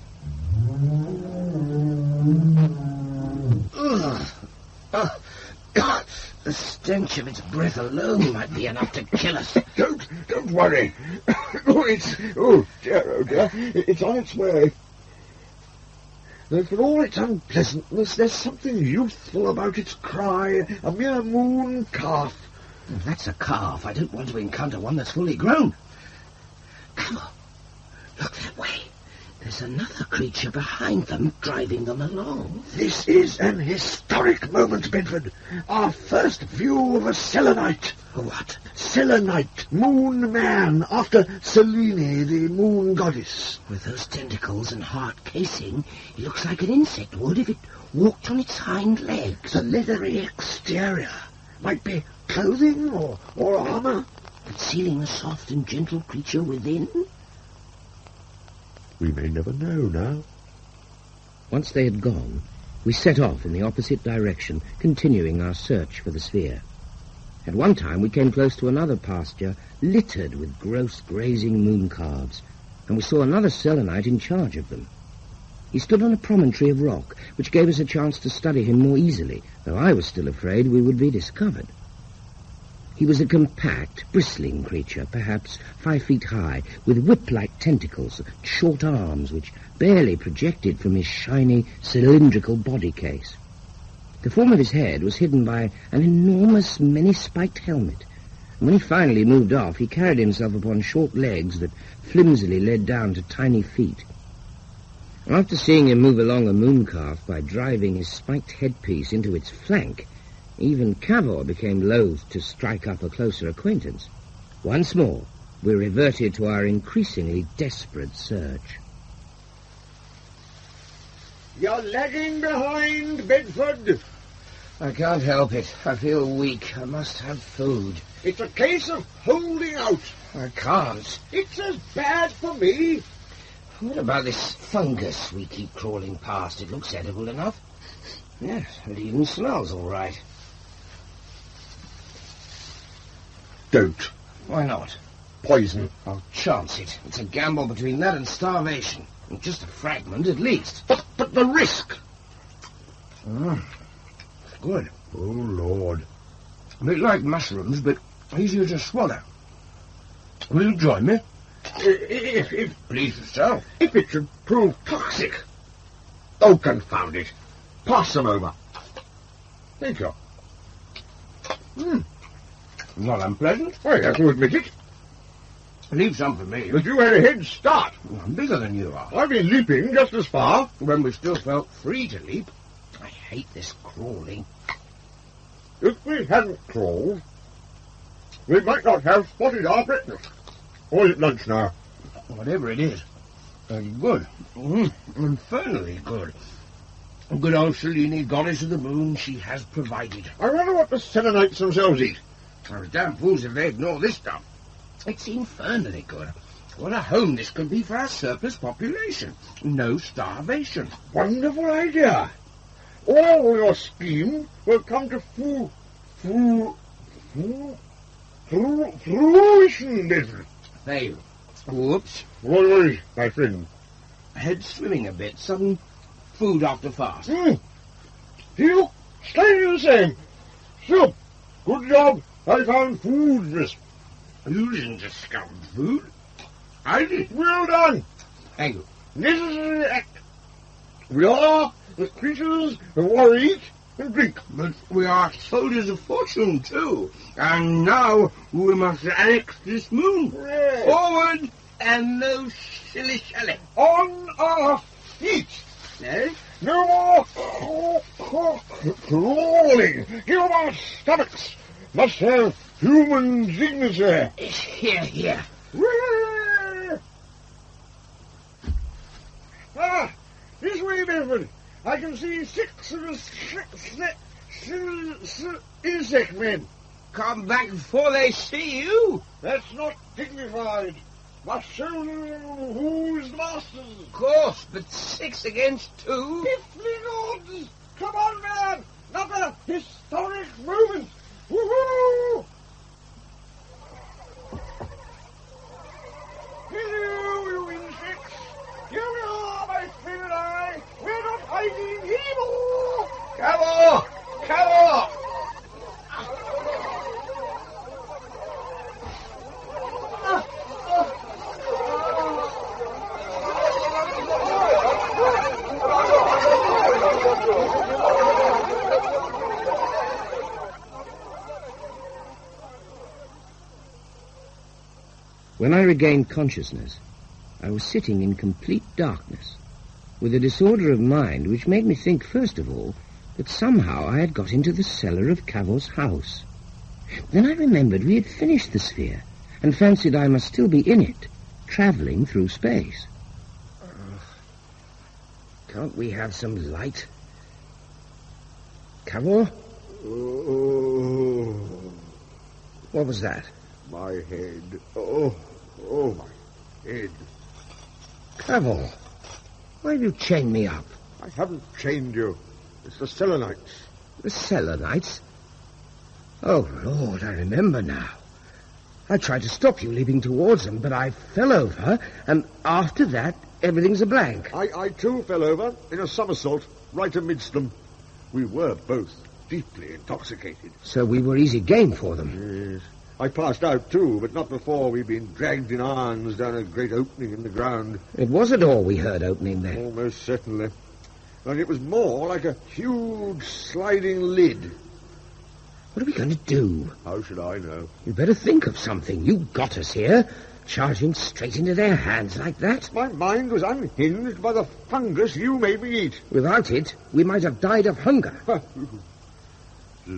Ugh. Oh, God. The stench of its breath alone might be enough to kill us. Don't worry. Oh dear. It's on its way. Though for all its unpleasantness, there's something youthful about its cry, a mere moon calf. That's a calf. I don't want to encounter one that's fully grown. Come on. Look that way. There's another creature behind them, driving them along. This is an historic moment, Bedford. Our first view of a selenite. What? Selenite, moon man, after Selene, the moon goddess. With those tentacles and hard casing, it looks like an insect would if it walked on its hind legs. The leathery exterior might be clothing or armor. Concealing a soft and gentle creature within. We may never know now. Once they had gone, we set off in the opposite direction, continuing our search for the sphere. At one time we came close to another pasture littered with gross grazing moon calves, and we saw another selenite in charge of them. He stood on a promontory of rock, which gave us a chance to study him more easily, though I was still afraid we would be discovered. He was a compact, bristling creature, perhaps 5 feet high, with whip-like tentacles, short arms which barely projected from his shiny, cylindrical body case. The form of his head was hidden by an enormous, many-spiked helmet, and when he finally moved off, he carried himself upon short legs that flimsily led down to tiny feet. After seeing him move along a mooncalf by driving his spiked headpiece into its flank, even Cavor became loath to strike up a closer acquaintance. Once more, we reverted to our increasingly desperate search. You're lagging behind, Bedford. I can't help it. I feel weak. I must have food. It's a case of holding out. I can't. It's as bad for me. What about this fungus we keep crawling past? It looks edible enough. Yes, it even smells all right. Don't. Why not? poison. I'll chance it. It's a gamble between that and starvation. And just a fragment at least. But the risk. It's good. Oh, Lord. A bit like mushrooms, but easier to swallow. Will you join me? If Please yourself. If it should prove toxic. Oh, confound it. Pass them over. Thank you. Not unpleasant. I have to admit it. Leave some for me. But you had a head start. I'm bigger than you are. I've been leaping just as far. When we still felt free to leap. I hate this crawling. If we hadn't crawled, we might not have spotted our breakfast. Or is it lunch now? Whatever it is. Good. Infernally good. Good old Selene, goddess of the moon, she has provided. I wonder what the Selenites themselves eat. I was damn fools if they ignore this stuff. It's infernally good. What a home this could be for our surplus population. No starvation. Wonderful idea. All your scheme will come to fruition, Bedford. Hey, whoops. What was it, my friend? Head swimming a bit. Sudden food after fast. You stay the same. So, good job. I found food, miss. You didn't discover food. I did. Well done. Thank you. Necessary act. We are the creatures of what we eat and drink. But we are soldiers of fortune, too. And now we must annex this moon. Yes. Forward and no shilly-shally. On our feet. Eh? No more crawling. Give them our stomachs. Must have human dignity. Here. This way, Bedford. I can see 6 of the insect men. Come back before they see you. That's not dignified. Must show them who's the masters. Of course, but 6 against 2. Piffling odds. Come on, man. Another historic moment. Woohoo! Hello, you insects. Here we are, my friend and I. We're not hiding anymore. Cavor! Cavor! When I regained consciousness, I was sitting in complete darkness, with a disorder of mind which made me think, first of all, that somehow I had got into the cellar of Cavor's house. Then I remembered we had finished the sphere, and fancied I must still be in it, travelling through space. Can't we have some light? Cavor? Oh, What was that? my head. Oh, my head. Cavor, why have you chained me up? I haven't chained you. It's the Selenites. The Selenites? Oh, Lord, I remember now. I tried to stop you leaping towards them, but I fell over, and after that, everything's a blank. I too fell over in a somersault right amidst them. We were both deeply intoxicated. So we were easy game for them. Yes. I passed out too, but not before we'd been dragged in irons down a great opening in the ground. It was a door we heard opening then. Almost certainly. And it was more like a huge sliding lid. What are we going to do? How should I know? You better think of something. You got us here, charging straight into their hands like that. My mind was unhinged by the fungus you made me eat. Without it, we might have died of hunger. Do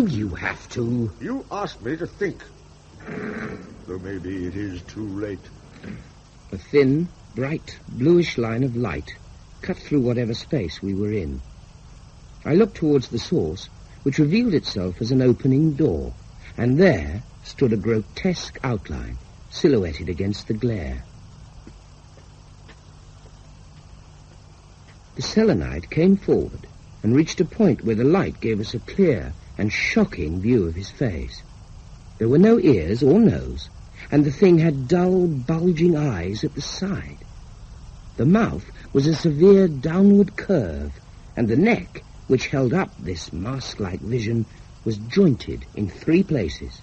you have to? You asked me to think. Though maybe it is too late. A thin, bright, bluish line of light cut through whatever space we were in. I looked towards the source, which revealed itself as an opening door, and there stood a grotesque outline, silhouetted against the glare. The Selenite came forward and reached a point where the light gave us a clear and shocking view of his face. There were no ears or nose, and the thing had dull, bulging eyes at the side. The mouth was a severe downward curve, and the neck, which held up this mask-like vision, was jointed in 3 places.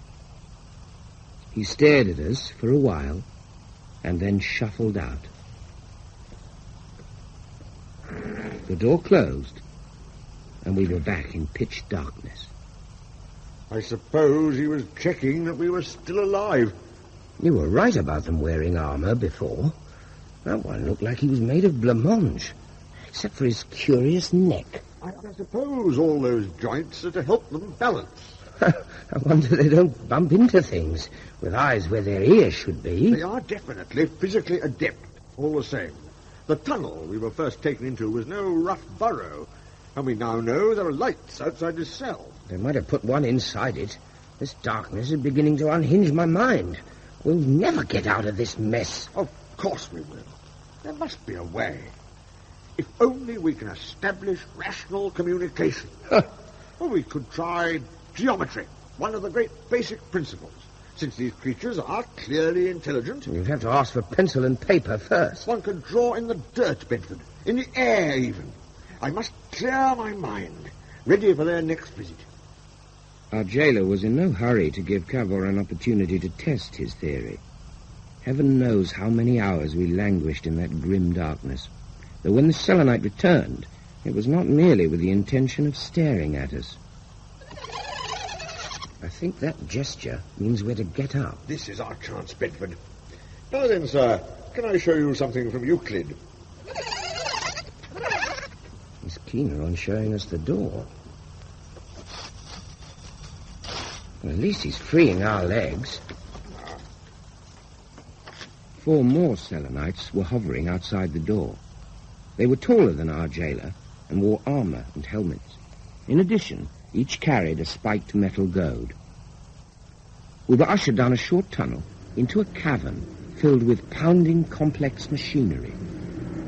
He stared at us for a while, and then shuffled out. The door closed, and we were back in pitch darkness. I suppose he was checking that we were still alive. You were right about them wearing armour before. That one looked like he was made of blancmange, except for his curious neck. I suppose all those joints are to help them balance. I wonder they don't bump into things with eyes where their ears should be. They are definitely physically adept, all the same. The tunnel we were first taken into was no rough burrow, and we now know there are lights outside this cell. They might have put one inside it. This darkness is beginning to unhinge my mind. We'll never get out of this mess. Of course we will. There must be a way. If only we can establish rational communication. Well, we could try geometry, one of the great basic principles. Since these creatures are clearly intelligent... You'd have to ask for pencil and paper first. One could draw in the dirt, Bedford, in the air even. I must clear my mind, ready for their next visit. Our jailer was in no hurry to give Cavor an opportunity to test his theory. Heaven knows how many hours we languished in that grim darkness. Though when the Selenite returned, it was not merely with the intention of staring at us. I think that gesture means we're to get up. This is our chance, Bedford. Now then, sir, can I show you something from Euclid? He's keener on showing us the door. Well, at least he's freeing our legs. 4 more Selenites were hovering outside the door. They were taller than our jailer and wore armour and helmets. In addition, each carried a spiked metal goad. We were ushered down a short tunnel into a cavern filled with pounding complex machinery.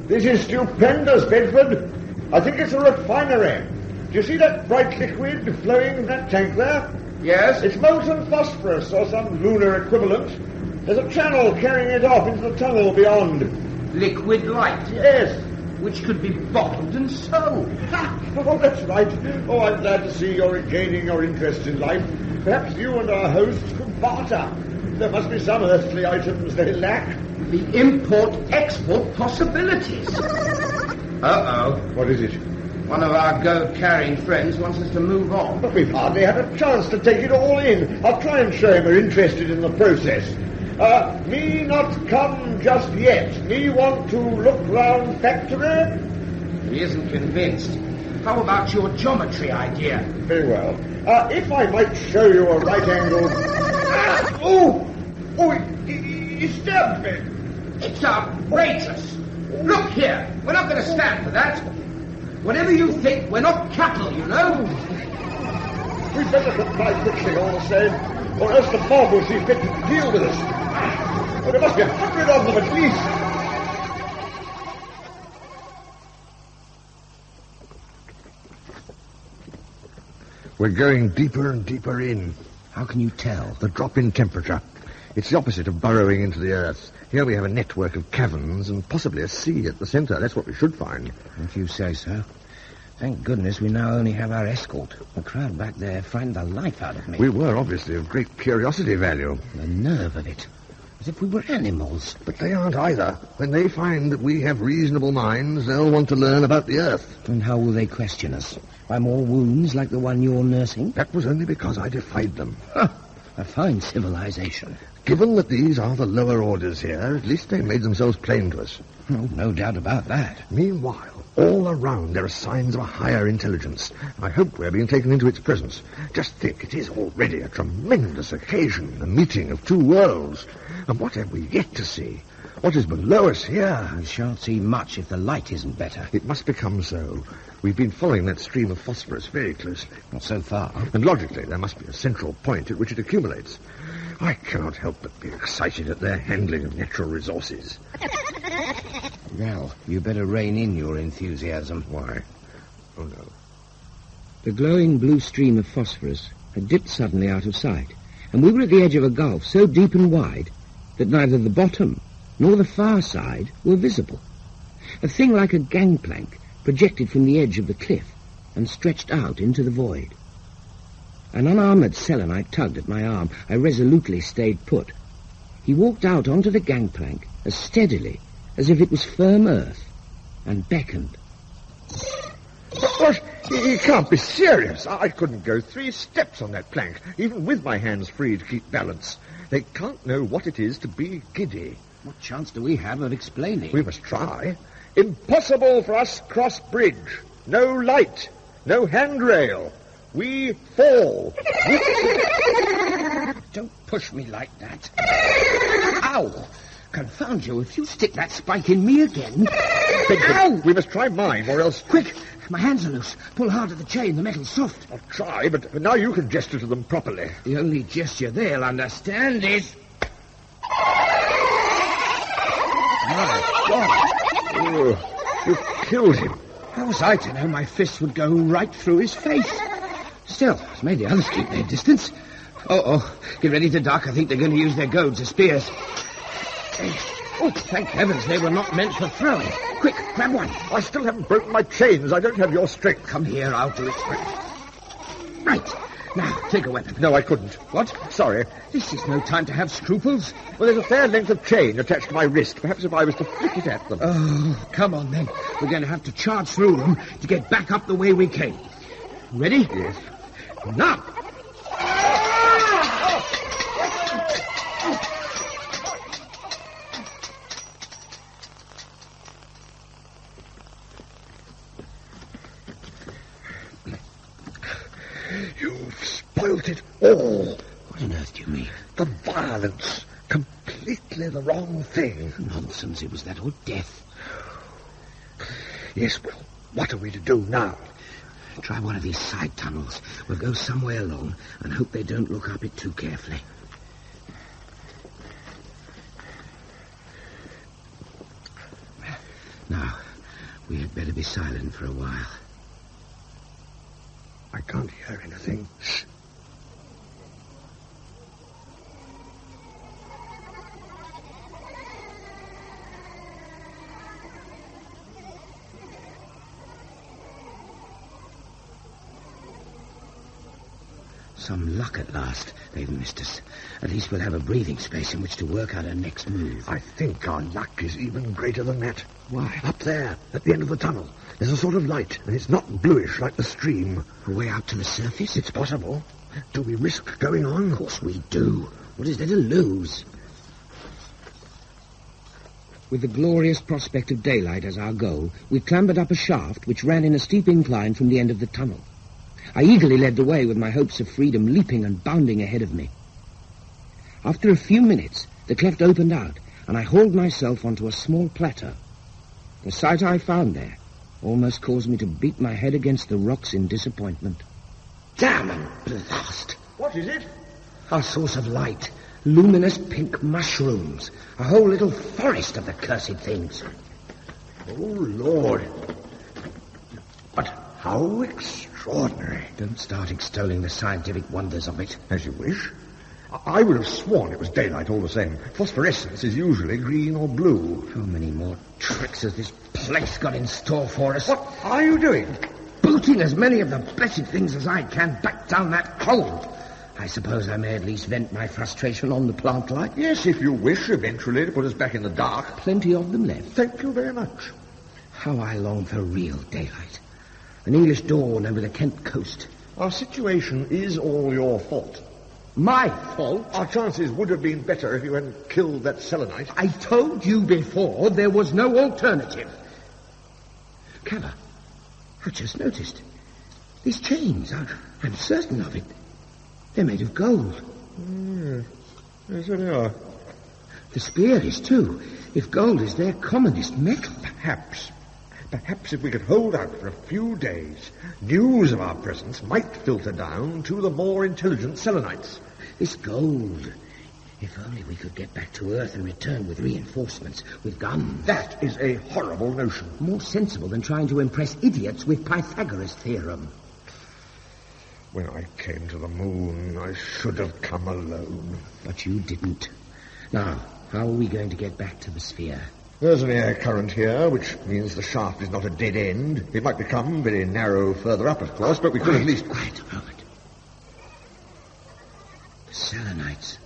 This is stupendous, Bedford. I think it's a refinery. Do you see that bright liquid flowing in that tank there? Yes? It's molten phosphorus or some lunar equivalent. There's a channel carrying it off into the tunnel beyond. Liquid light. Yes. Which could be bottled and sold. Oh, that's right. Oh, I'm glad to see you're regaining your interest in life. Perhaps you and our hosts could barter. There must be some earthly items they lack. The import-export possibilities. Uh-oh. What is it? One of our goat-carrying friends wants us to move on. But we've hardly had a chance to take it all in. I'll try and show him we're interested in the process. Me not come just yet. Me want to look round factory. He isn't convinced. How about your geometry idea? Very well. If I might show you a right angle... he stabbed me. It's outrageous. Look here. We're not going to stand for that. Whatever you think, we're not cattle, you know. We'd better comply quickly, all the same, or else the mob will see fit to deal with us. Well, there must be 100 of them at least. We're going deeper and deeper in. How can you tell? The drop in temperature. It's the opposite of burrowing into the earth. Here we have a network of caverns and possibly a sea at the centre. That's what we should find. If you say so. Thank goodness we now only have our escort. The crowd back there frightened the life out of me. We were obviously of great curiosity value. The nerve of it. As if we were animals. But they aren't either. When they find that we have reasonable minds, they'll want to learn about the earth. And how will they question us? By more wounds like the one you're nursing? That was only because I defied them. A fine civilization. Given that these are the lower orders here, at least they made themselves plain to us. Oh, no doubt about that. Meanwhile, all around there are signs of a higher intelligence. I hope we're being taken into its presence. Just think, it is already a tremendous occasion, the meeting of 2 worlds. And what have we yet to see? What is below us here? We shan't see much if the light isn't better. It must become so. We've been following that stream of phosphorus very closely. Not so far. And logically, there must be a central point at which it accumulates. I cannot help but be excited at their handling of natural resources. Well, you better rein in your enthusiasm. Why? Oh, no. The glowing blue stream of phosphorus had dipped suddenly out of sight, and we were at the edge of a gulf so deep and wide that neither the bottom nor the far side were visible. A thing like a gangplank projected from the edge of the cliff and stretched out into the void. An unarmoured Selenite tugged at my arm. I resolutely stayed put. He walked out onto the gangplank as steadily as if it was firm earth and beckoned. What? You can't be serious. I couldn't go 3 steps on that plank, even with my hands free to keep balance. They can't know what it is to be giddy. What chance do we have of explaining? We must try. Impossible for us cross bridge. No light. No handrail. We fall. Don't push me like that. Ow! Confound you, if you stick that spike in me again... Bedford, we must try mine, or else... Quick! My hands are loose. Pull hard at the chain. The metal's soft. I'll try, but now you can gesture to them properly. The only gesture they'll understand is... My God! Oh, you killed him. How was I to know my fists would go right through his face? Still, it's made the others keep their distance. Oh, get ready to duck. I think they're going to use their goads as spears. Oh, thank heavens they were not meant for throwing. Quick, grab one. I still haven't broken my chains. I don't have your strength. Come here, I'll do it. Right. Now, take a weapon. No, I couldn't. What? Sorry. This is no time to have scruples. Well, there's a fair length of chain attached to my wrist. Perhaps if I was to flick it at them. Oh, come on, then. We're going to have to charge through them to get back up the way we came. Ready? Yes. Now! You've spoilt it all. What on earth do you mean? The violence. Completely the wrong thing. Nonsense. It was that or death. Yes, well, what are we to do now? Try one of these side tunnels. We'll go some way along and hope they don't look up it too carefully. Now, we had better be silent for a while. I can't hear anything. Shh. Some luck at last. They've missed us. At least we'll have a breathing space in which to work out our next move. I think our luck is even greater than that. Why? Up there, at the end of the tunnel, there's a sort of light, and it's not bluish like the stream. A way out to the surface? It's possible. Do we risk going on? Of course we do. What is there to lose? With the glorious prospect of daylight as our goal, we clambered up a shaft which ran in a steep incline from the end of the tunnel. I eagerly led the way with my hopes of freedom leaping and bounding ahead of me. After a few minutes, the cleft opened out, and I hauled myself onto a small plateau. The sight I found there almost caused me to beat my head against the rocks in disappointment. Damn blast! What is it? Our source of light. Luminous pink mushrooms. A whole little forest of the cursed things. Oh, Lord. But how extraordinary. Don't start extolling the scientific wonders of it. As you wish. I would have sworn it was daylight all the same. Phosphorescence is usually green or blue. How many more tricks has this place got in store for us? What are you doing? Booting as many of the blessed things as I can back down that cold. I suppose I may at least vent my frustration on the plant light. Yes, if you wish eventually to put us back in the dark. Plenty of them left. Thank you very much. How I long for real daylight. An English dawn over the Kent coast. Our situation is all your fault. My fault? Our chances would have been better if you hadn't killed that selenite. I told you before there was no alternative. Cavor, I just noticed. These chains, I'm certain of it. They're made of gold. Yes, they are. The spear is, too. If gold is their commonest metal. Perhaps if we could hold out for a few days, news of our presence might filter down to the more intelligent selenites. This gold. If only we could get back to Earth and return with reinforcements, with guns. That is a horrible notion. More sensible than trying to impress idiots with Pythagoras' theorem. When I came to the moon, I should have come alone. But you didn't. Now, how are we going to get back to the sphere? There's an air current here, which means the shaft is not a dead end. It might become very narrow further up, of course, but we could at least... Quiet a moment. The Selenites.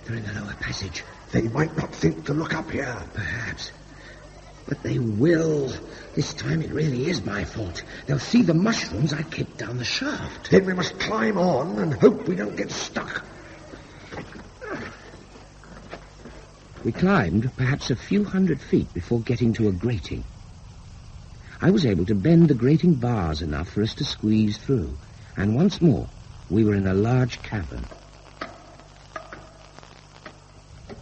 They're in the lower passage. They might not think to look up here. Perhaps. But they will. This time it really is my fault. They'll see the mushrooms I kicked down the shaft. Then we must climb on and hope we don't get stuck. We climbed perhaps a few hundred feet before getting to a grating. I was able to bend the grating bars enough for us to squeeze through, and once more we were in a large cavern.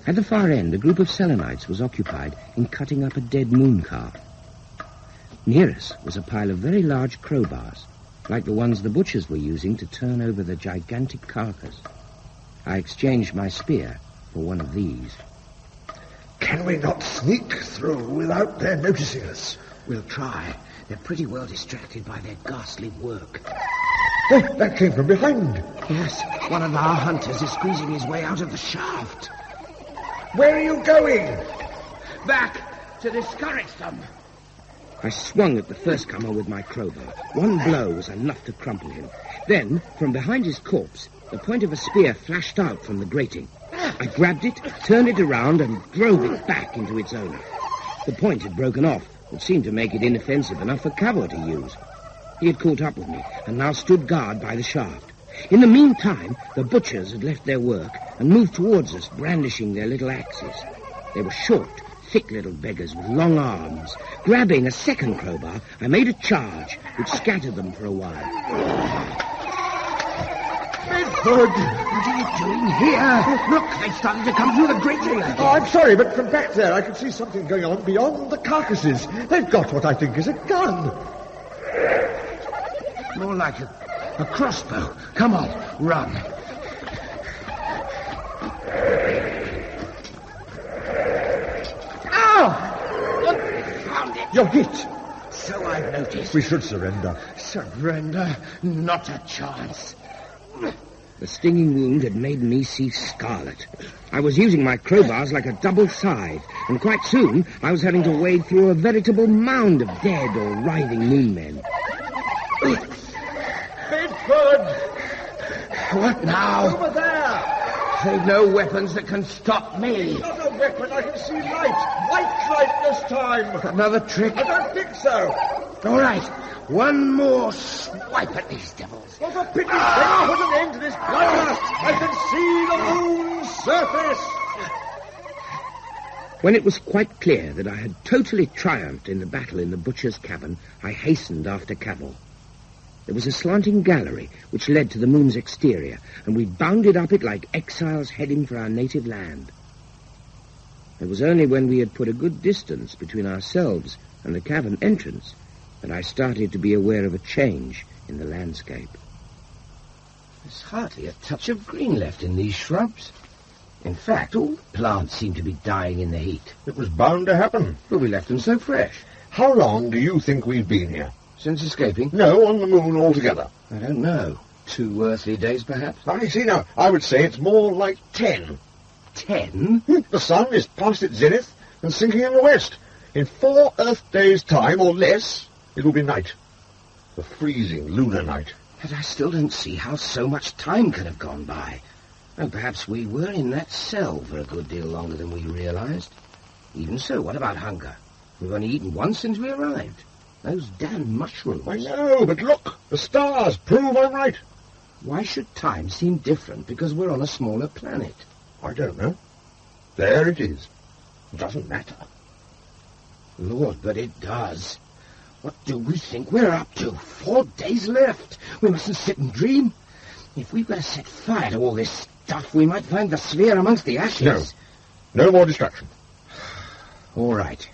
At the far end, a group of Selenites was occupied in cutting up a dead moon calf. Near us was a pile of very large crowbars, like the ones the butchers were using to turn over the gigantic carcass. I exchanged my spear for one of these. Can we not sneak through without their noticing us? We'll try. They're pretty well distracted by their ghastly work. Oh, that came from behind. Yes, one of our hunters is squeezing his way out of the shaft. Where are you going? Back to discourage them. I swung at the first comer with my crowbar. One blow was enough to crumple him. Then, from behind his corpse, the point of a spear flashed out from the grating. I grabbed it, turned it around, and drove it back into its owner. The point had broken off, which seemed to make it inoffensive enough for Cavor to use. He had caught up with me, and now stood guard by the shaft. In the meantime, the butchers had left their work and moved towards us, brandishing their little axes. They were short, thick little beggars with long arms. Grabbing a second crowbar, I made a charge, which scattered them for a while. Bedford! What are you doing here? Look, they've started to come through the grating again. Oh, I'm sorry, but from back there I could see something going on beyond the carcasses. They've got what I think is a gun. More like a crossbow. Come on, run. Ow! Found it. You're hit. So I've noticed. We should surrender. Surrender? Not a chance. The stinging wound had made me see scarlet. I was using my crowbars like a double scythe, and quite soon I was having to wade through a veritable mound of dead or writhing moon men. Bedford! What now? Over there! They've no weapons that can stop me. Not a weapon, I can see light. White light this time. Another trick? I don't think so. All right, one more swipe at these devils. What a pity. They put an end to this bloodlust. I can see the moon's surface. When it was quite clear that I had totally triumphed in the battle in the butcher's cabin, I hastened after Cavor. There was a slanting gallery which led to the moon's exterior, and we bounded up it like exiles heading for our native land. It was only when we had put a good distance between ourselves and the cavern entrance that I started to be aware of a change in the landscape. There's hardly a touch of green left in these shrubs. In fact, all the plants seem to be dying in the heat. It was bound to happen. But we left them so fresh. How long do you think we've been here? Since escaping? No, on the moon altogether. I don't know. 2 earthly days, perhaps? I see now. I would say it's more like 10. 10? The sun is past its zenith and sinking in the west. In 4 Earth days' time, or less, it will be night. The freezing lunar night. But I still don't see how so much time could have gone by. And perhaps we were in that cell for a good deal longer than we realized. Even so, what about hunger? We've only eaten once since we arrived. Those damn mushrooms. I know, but look, the stars prove I'm right. Why should time seem different because we're on a smaller planet? I don't know. There it is. It doesn't matter. Lord, but it does. What do we think we're up to? 4 days left. We mustn't sit and dream. If we've got to set fire to all this stuff, we might find the sphere amongst the ashes. No more distraction. All right.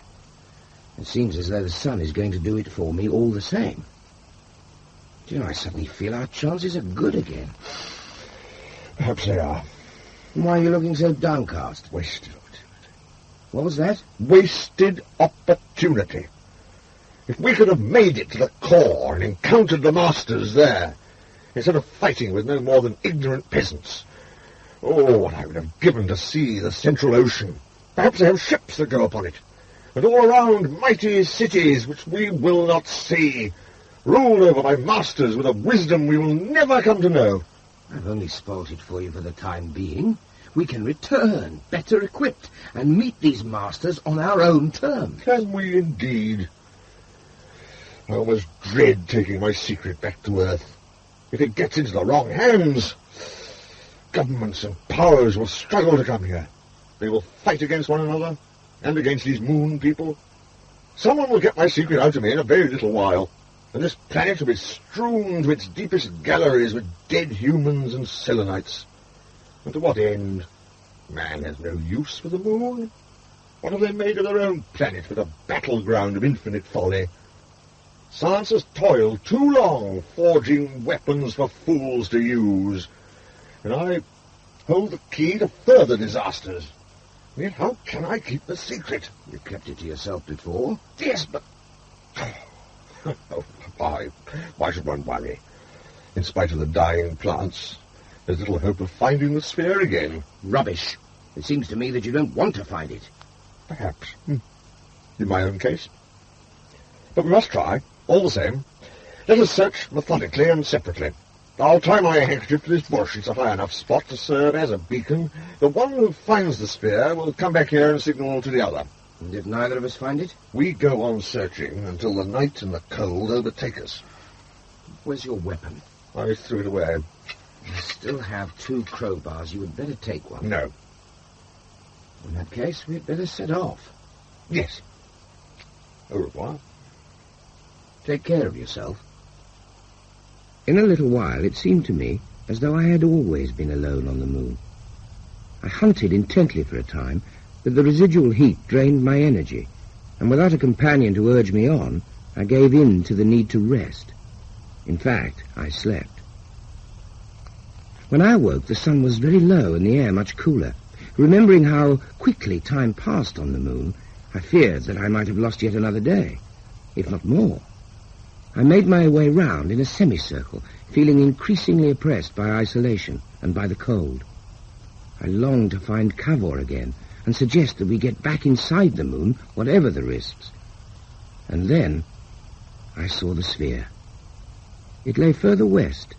It seems as though the sun is going to do it for me all the same. Do you know, I suddenly feel our chances are good again. Perhaps they are. Why are you looking so downcast? Wasted opportunity. What was that? Wasted opportunity. If we could have made it to the core and encountered the masters there, instead of fighting with no more than ignorant peasants. Oh, what I would have given to see the Central Ocean. Perhaps they have ships that go upon it. And all around mighty cities which we will not see, ruled over by masters with a wisdom we will never come to know. I've only spoilt it for you for the time being. We can return, better equipped, and meet these masters on our own terms. Can we indeed? I almost dread taking my secret back to Earth. If it gets into the wrong hands, governments and powers will struggle to come here. They will fight against one another, and against these moon people. Someone will get my secret out of me in a very little while, and this planet will be strewn to its deepest galleries with dead humans and Selenites. And to what end? Man has no use for the moon. What have they made of their own planet but a battleground of infinite folly? Science has toiled too long forging weapons for fools to use, and I hold the key to further disasters. Yet how can I keep the secret? You kept it to yourself before? Yes, but... Why should one worry? In spite of the dying plants, there's little hope of finding the sphere again. Rubbish. It seems to me that you don't want to find it. Perhaps. In my own case. But we must try, all the same. Let us search methodically and separately. I'll tie my handkerchief to this bush. It's a high enough spot to serve as a beacon. The one who finds the sphere will come back here and signal to the other. And if neither of us find it? We go on searching until the night and the cold overtake us. Where's your weapon? I threw it away. You still have 2 crowbars. You had better take one. No. In that case, we'd better set off. Yes. Au revoir. Take care of yourself. In a little while, it seemed to me as though I had always been alone on the moon. I hunted intently for a time, but the residual heat drained my energy, and without a companion to urge me on, I gave in to the need to rest. In fact, I slept. When I awoke, the sun was very low and the air much cooler. Remembering how quickly time passed on the moon, I feared that I might have lost yet another day, if not more. I made my way round in a semicircle, feeling increasingly oppressed by isolation and by the cold. I longed to find Cavor again and suggest that we get back inside the moon, whatever the risks. And then I saw the sphere. It lay further west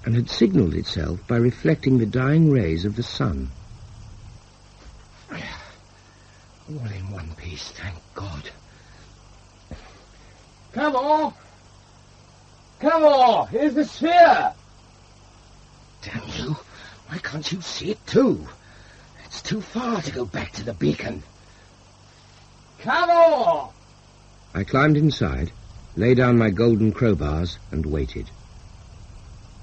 and had signalled itself by reflecting the dying rays of the sun. All in one piece, thank God. Cavor! Cavor! Here's the sphere! Damn you, why can't you see it too? It's too far to go back to the beacon. Cavor! I climbed inside, lay down my golden crowbars, and waited.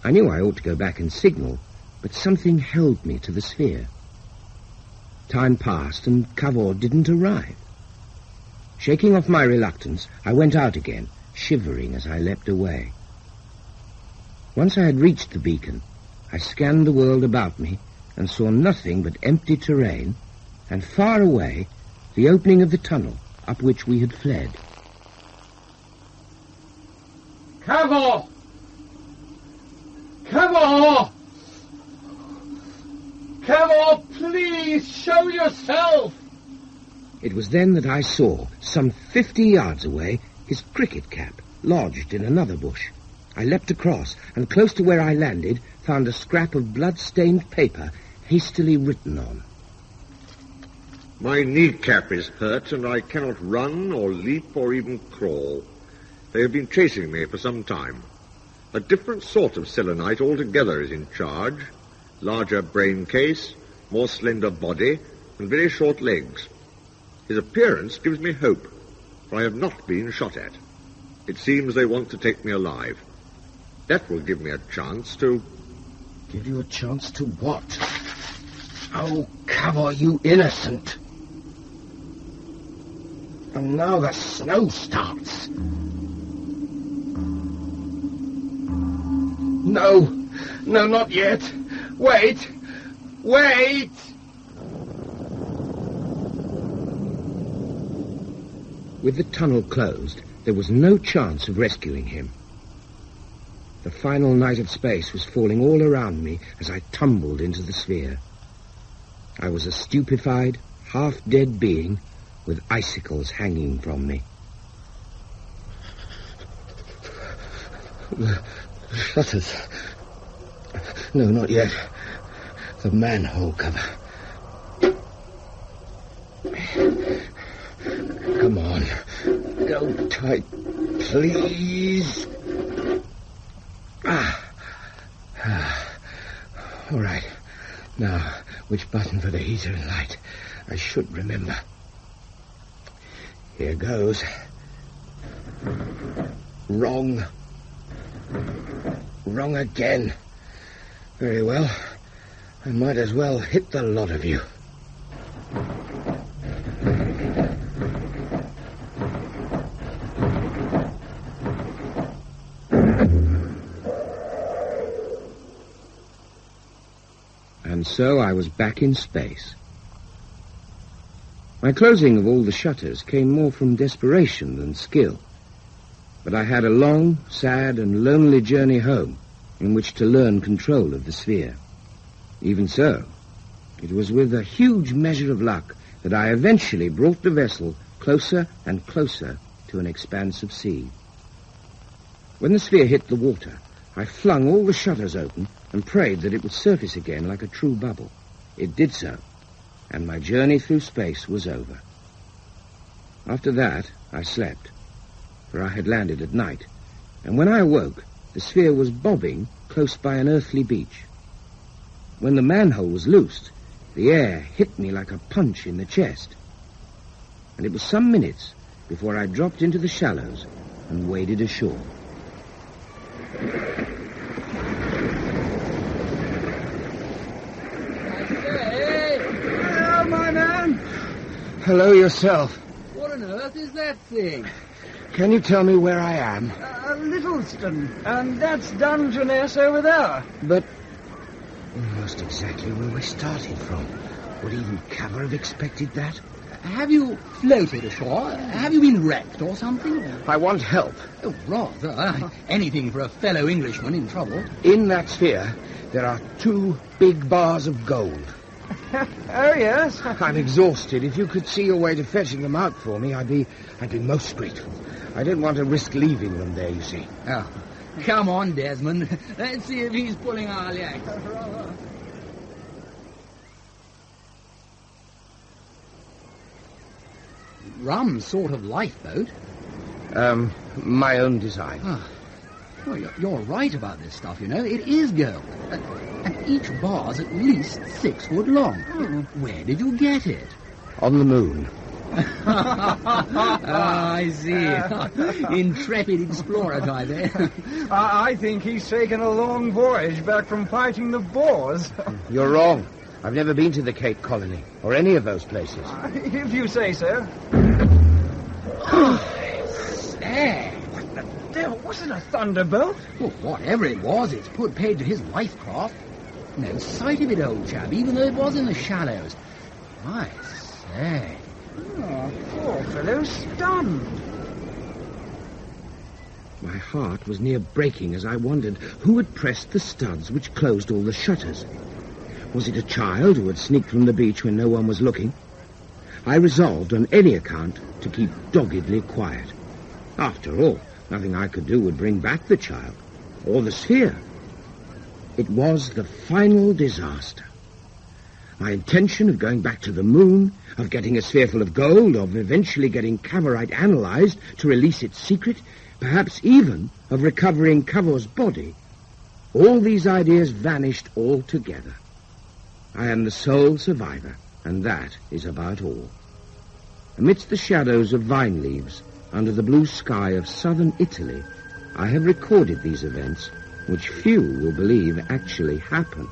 I knew I ought to go back and signal, but something held me to the sphere. Time passed, and Cavor didn't arrive. Shaking off my reluctance, I went out again, shivering as I leapt away. Once I had reached the beacon, I scanned the world about me and saw nothing but empty terrain, and far away, the opening of the tunnel up which we had fled. Cavor! Cavor! Cavor, please, show yourself! It was then that I saw, some 50 yards away, his cricket cap lodged in another bush. I leapt across, and close to where I landed, found a scrap of blood-stained paper hastily written on. My kneecap is hurt, and I cannot run or leap or even crawl. They have been chasing me for some time. A different sort of selenite altogether is in charge. Larger brain case, more slender body, and very short legs. His appearance gives me hope, for I have not been shot at. It seems they want to take me alive. That will give me a chance to... Give you a chance to what? Oh, Cavor, you innocent! And now the snow starts. No, not yet. Wait! With the tunnel closed, there was no chance of rescuing him. The final night of space was falling all around me as I tumbled into the sphere. I was a stupefied, half-dead being with icicles hanging from me. The shutters. No, not yet. The manhole cover. Come on. Go tight, please. All right. Now, which button for the heater and light? I should remember. Here goes. Wrong. Wrong again. Very well. I might as well hit the lot of you. And so I was back in space. My closing of all the shutters came more from desperation than skill. But I had a long, sad, and lonely journey home in which to learn control of the sphere. Even so, it was with a huge measure of luck that I eventually brought the vessel closer and closer to an expanse of sea. When the sphere hit the water, I flung all the shutters open and prayed that it would surface again like a true bubble. It did so, and my journey through space was over. After that, I slept, for I had landed at night, and when I awoke, the sphere was bobbing close by an earthly beach. When the manhole was loosed, the air hit me like a punch in the chest, and it was some minutes before I dropped into the shallows and waded ashore. Hello, my man. Hello yourself. What on earth is that thing? Can you tell me where I am? Littleston, and that's Dungeness over there. But almost exactly where we started from. Would even Cavor have expected that? Have you floated ashore? Have you been wrecked or something? I want help. Oh, rather. Anything for a fellow Englishman in trouble. In that sphere, there are 2 big bars of gold. Oh, yes. I'm exhausted. If you could see your way to fetching them out for me, I'd be most grateful. I don't want to risk leaving them there, you see. Oh, come on, Desmond. Let's see if he's pulling our leg. Rum sort of lifeboat. My own design. Well, you're right about this stuff, you know. It is gold. And each bar's at least 6 foot long. Where did you get it? On the moon. I see. Intrepid explorer type, eh? I think he's taken a long voyage back from fighting the Boers. You're wrong. I've never been to the Cape Colony, or any of those places. If you say so. Hey, What the devil? Was it a thunderbolt? well, whatever it was, it's put paid to his life craft. No sight of it, old chap, even though it was in the shallows. I say. Oh, poor fellow, stunned. My heart was near breaking as I wondered who had pressed the studs which closed all the shutters. Was it a child who had sneaked from the beach when no one was looking? I resolved on any account to keep doggedly quiet. After all, nothing I could do would bring back the child, or the sphere. It was the final disaster. My intention of going back to the moon, of getting a sphere full of gold, of eventually getting Cavorite analyzed to release its secret, perhaps even of recovering Cavor's body, all these ideas vanished altogether. I am the sole survivor, and that is about all. Amidst the shadows of vine leaves, under the blue sky of southern Italy, I have recorded these events, which few will believe actually happened.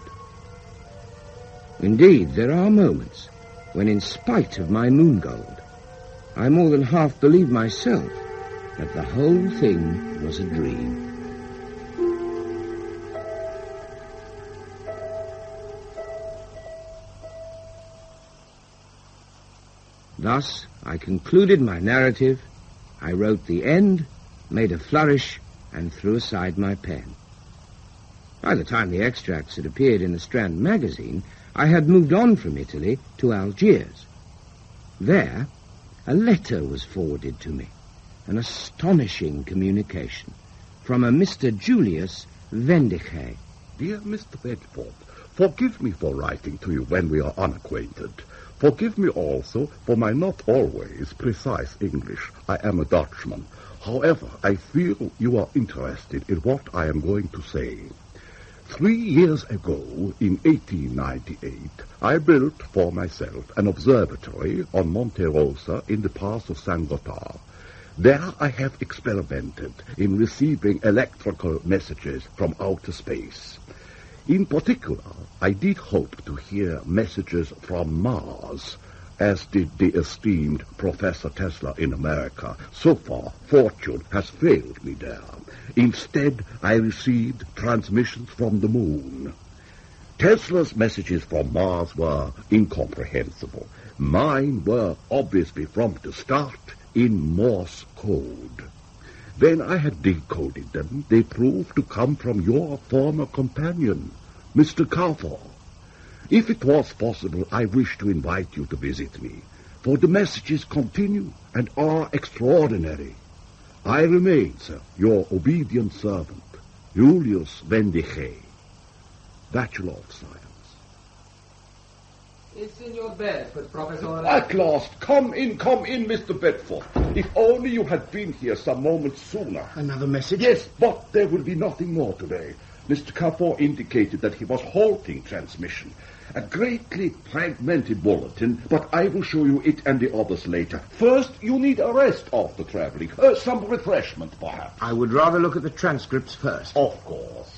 Indeed, there are moments when, in spite of my moon gold, I more than half believe myself that the whole thing was a dream. Thus, I concluded my narrative, I wrote the end, made a flourish, and threw aside my pen. By the time the extracts had appeared in the Strand magazine, I had moved on from Italy to Algiers. There, a letter was forwarded to me, an astonishing communication from a Mr. Julius Wendigee. Dear Mr. Bedford, forgive me for writing to you when we are unacquainted. Forgive me also for my not always precise English. I am a Dutchman. However, I feel you are interested in what I am going to say. 3 years ago, in 1898, I built for myself an observatory on Monte Rosa in the pass of San Gotthard. There I have experimented in receiving electrical messages from outer space. In particular, I did hope to hear messages from Mars, as did the esteemed Professor Tesla in America. So far, fortune has failed me there. Instead, I received transmissions from the moon. Tesla's messages from Mars were incomprehensible. Mine were, obviously from the start, in Morse code. When I had decoded them, they proved to come from your former companion, Mr. Cavor. If it was possible, I wish to invite you to visit me, for the messages continue and are extraordinary. I remain, sir, your obedient servant, Julius Wendigee, Bachelor of Science. It's in your bed, Professor. At last! Come in, Mr. Bedford. If only you had been here some moments sooner. Another message? Yes, but there will be nothing more today. Mr. Cavor indicated that he was halting transmission. A greatly fragmented bulletin, but I will show you it and the others later. First, you need a rest after traveling. Some refreshment, perhaps. I would rather look at the transcripts first. Of course.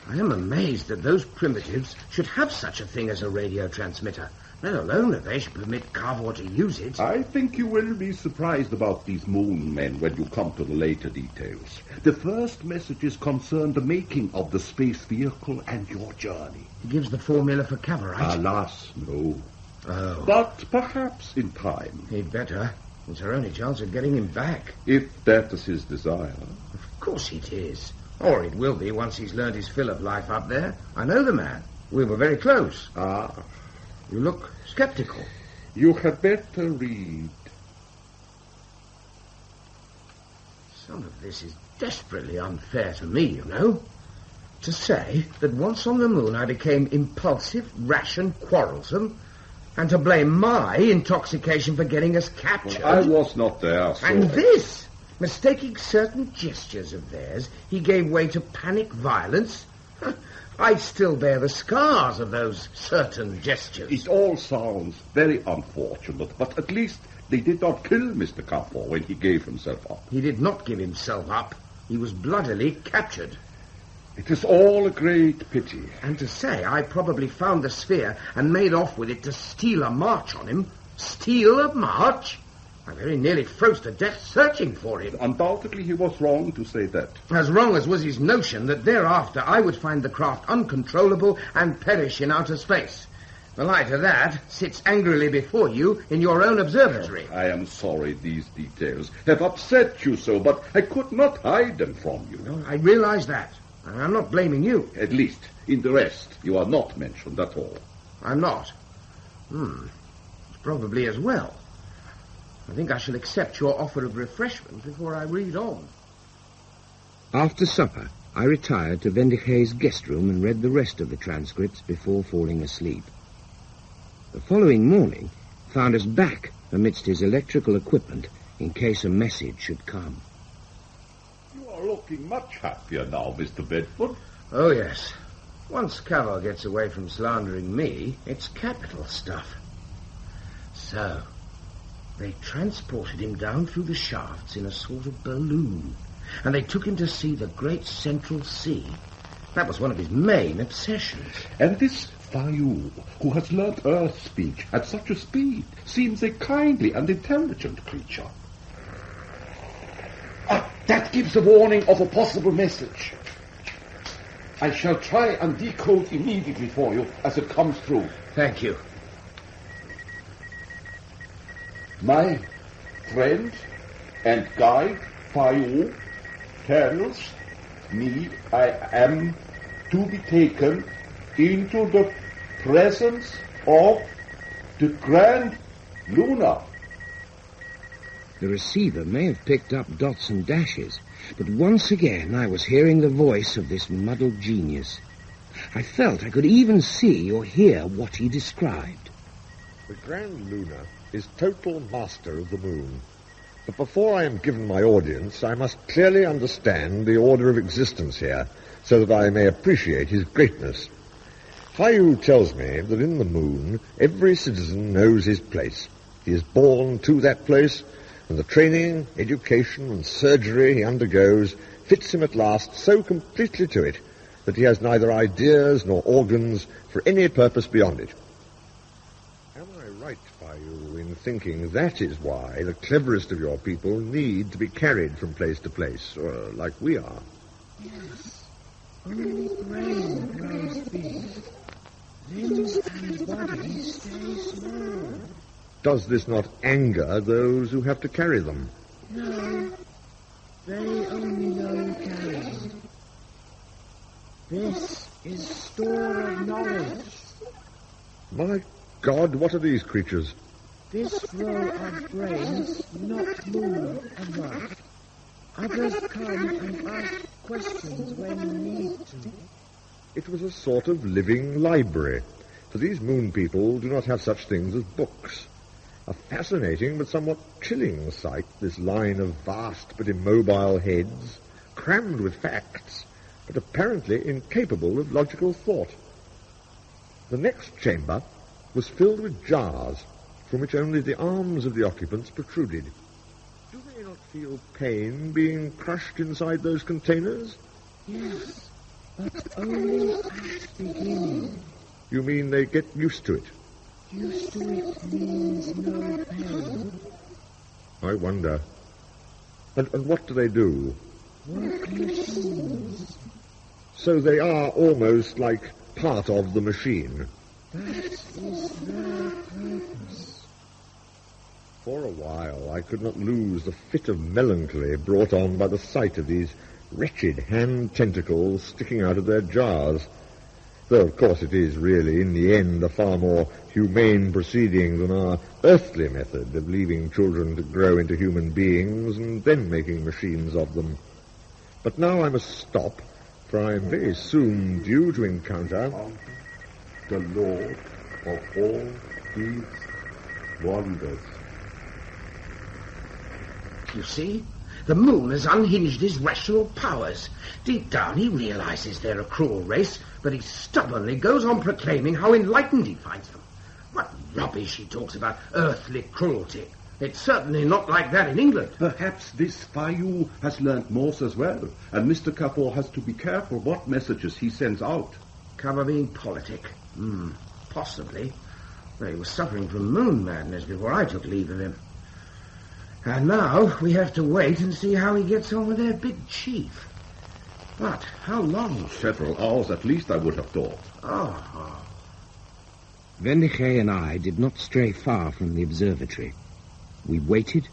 I am amazed that those primitives should have such a thing as a radio transmitter, let alone that they should permit Cavor to use it. I think you will be surprised about these moon men when you come to the later details. The first messages concern the making of the space vehicle and your journey. He gives the formula for Cavor, right? Alas, no. Oh. But perhaps in time. He'd better. It's our only chance of getting him back. If that is his desire. Of course it is. Or it will be once he's learned his fill of life up there. I know the man. We were very close. Ah. You look skeptical. You had better read. Some of this is desperately unfair to me, you know. To say that once on the moon I became impulsive, rash and quarrelsome, and to blame my intoxication for getting us captured. Well, I was not there, so... And this, mistaking certain gestures of theirs, he gave way to panic violence. I still bear the scars of those certain gestures. It all sounds very unfortunate, but at least they did not kill Mr. Cavor when he gave himself up. He did not give himself up. He was bloodily captured. It is all a great pity. And to say I probably found the sphere and made off with it to steal a march on him. Steal a march? I very nearly froze to death searching for him. Undoubtedly he was wrong to say that. As wrong as was his notion that thereafter I would find the craft uncontrollable and perish in outer space. The light of that sits angrily before you in your own observatory. I am sorry these details have upset you so, but I could not hide them from you. No, I realize that. And I'm not blaming you. At least, in the rest, you are not mentioned at all. I'm not. It's probably as well. I think I shall accept your offer of refreshment before I read on. After supper, I retired to Wendigee's guest room and read the rest of the transcripts before falling asleep. The following morning found us back amidst his electrical equipment in case a message should come. You are looking much happier now, Mr. Bedford. Oh, yes. Once Cavor gets away from slandering me, it's capital stuff. So, they transported him down through the shafts in a sort of balloon, and they took him to see the great Central Sea. That was one of his main obsessions. And this Phi-oo, who has learnt Earth speech at such a speed, seems a kindly and intelligent creature. That gives a warning of a possible message. I shall try and decode immediately for you as it comes through. Thank you. My friend and guide, Phi-oo, tells me I am to be taken into the presence of the Grand Lunar. The receiver may have picked up dots and dashes, but once again I was hearing the voice of this muddled genius. I felt I could even see or hear what he described. The Grand Lunar is total master of the moon. But before I am given my audience, I must clearly understand the order of existence here, so that I may appreciate his greatness. Phi-oo tells me that in the moon, every citizen knows his place. He is born to that place, and the training, education, and surgery he undergoes fits him at last so completely to it that he has neither ideas nor organs for any purpose beyond it. Am I right, Phi-oo, in thinking that is why the cleverest of your people need to be carried from place to place, like we are? Yes. Only brain grows big. Limbs and body stay small. Does this not anger those who have to carry them? No. They only know carrying. This is store of knowledge. My God, what are these creatures? This row of brains not move a lot. Others come and ask questions when need to. It was a sort of living library, for these moon people do not have such things as books. A fascinating but somewhat chilling sight, this line of vast but immobile heads, crammed with facts, but apparently incapable of logical thought. The next chamber was filled with jars, from which only the arms of the occupants protruded. Do they not feel pain being crushed inside those containers? Yes, but only at beginning. You mean they get used to it? Used to it means no pain. I wonder. And what do they do? Work machines. So they are almost like part of the machine. That is their purpose. For a while I could not lose the fit of melancholy brought on by the sight of these wretched hand tentacles sticking out of their jars. Though, of course, it is really, in the end, a far more humane proceeding than our earthly method of leaving children to grow into human beings and then making machines of them. But now I must stop, for I am very soon due to encounter the Lord of all these wonders. You see? The moon has unhinged his rational powers. Deep down he realizes they're a cruel race, but he stubbornly goes on proclaiming how enlightened he finds them. What rubbish he talks about earthly cruelty. It's certainly not like that in England. Perhaps this Phi-oo has learned Morse as well, and Mr. Cavor has to be careful what messages he sends out. Cavor being politic? Possibly. Well, he was suffering from moon madness before I took leave of him. And now we have to wait and see how he gets on with their big chief. But how long? Several hours at least, I would have thought. Oh. Wendigee and I did not stray far from the observatory. We waited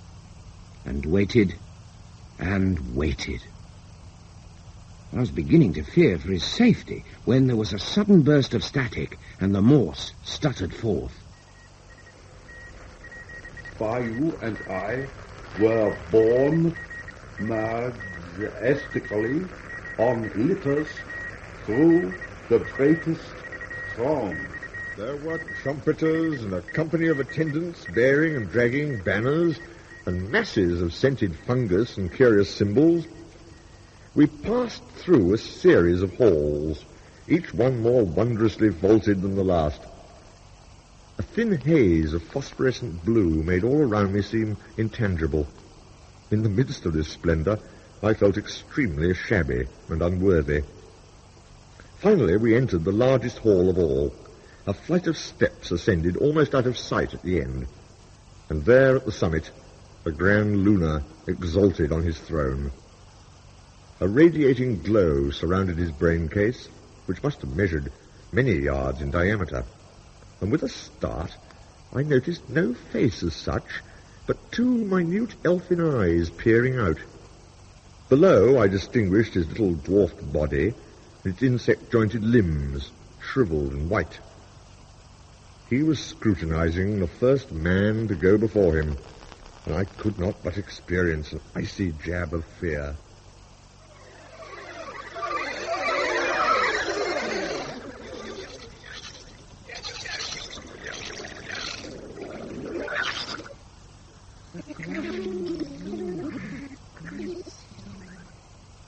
and waited and waited. I was beginning to fear for his safety when there was a sudden burst of static and the Morse stuttered forth. Phi-oo and I were borne majestically on litters through the greatest throng. There were trumpeters and a company of attendants bearing and dragging banners and masses of scented fungus and curious symbols. We passed through a series of halls, each one more wondrously vaulted than the last. A thin haze of phosphorescent blue made all around me seem intangible. In the midst of this splendor, I felt extremely shabby and unworthy. Finally, we entered the largest hall of all. A flight of steps ascended almost out of sight at the end. And there at the summit, the Grand Lunar exalted on his throne. A radiating glow surrounded his brain case, which must have measured many yards in diameter. And with a start, I noticed no face as such, but two minute elfin eyes peering out. Below, I distinguished his little dwarfed body, its insect-jointed limbs, shriveled and white. He was scrutinizing the first man to go before him, and I could not but experience an icy jab of fear.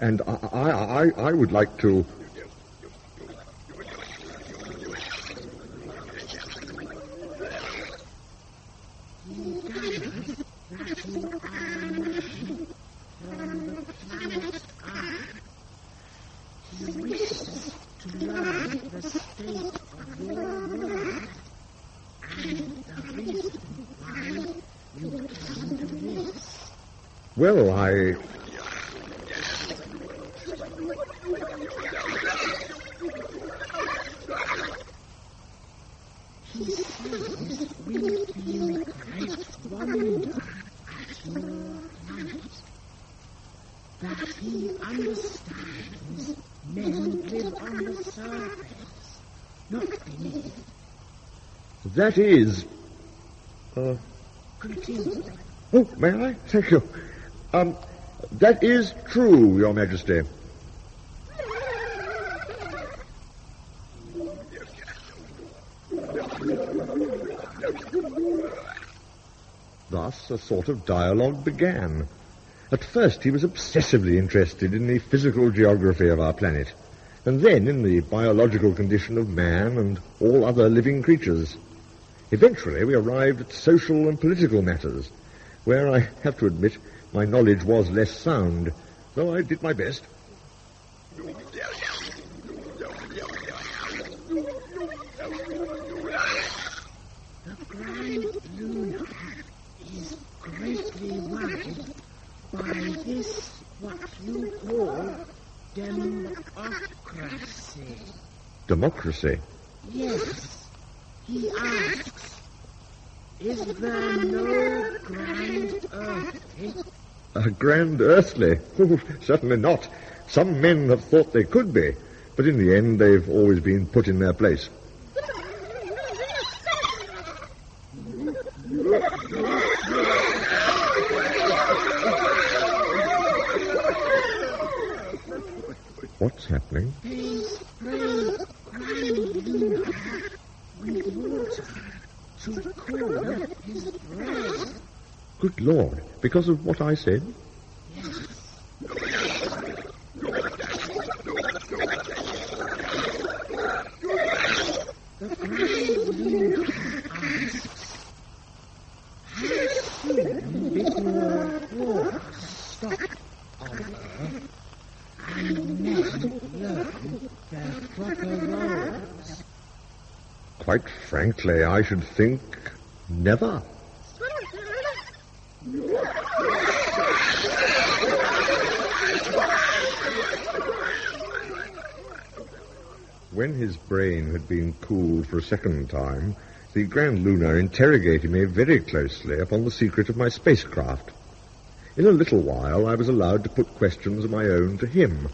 And I would like to... Well, I... That is... Continue. Oh, may I? Thank you. That is true, Your Majesty. Thus, a sort of dialogue began. At first, he was obsessively interested in the physical geography of our planet, and then in the biological condition of man and all other living creatures. Eventually, we arrived at social and political matters, where I have to admit my knowledge was less sound, though I did my best. The Grand Lunar is greatly worried by this, what you call, democracy. Democracy? Yes. He asks, is there no grand earthly? A grand earthly? Oh, certainly not. Some men have thought they could be, but in the end they've always been put in their place. What's happening? They spray Grand Lunar with water to cool his brain. Good Lord, because of what I said? Yes. The Grand Lunar asks, how soon before wars stop on Earth and men learn their proper roles? Quite frankly, I should think never. When his brain had been cooled for a second time, the Grand Lunar interrogated me very closely upon the secret of my spacecraft. In a little while, I was allowed to put questions of my own to him,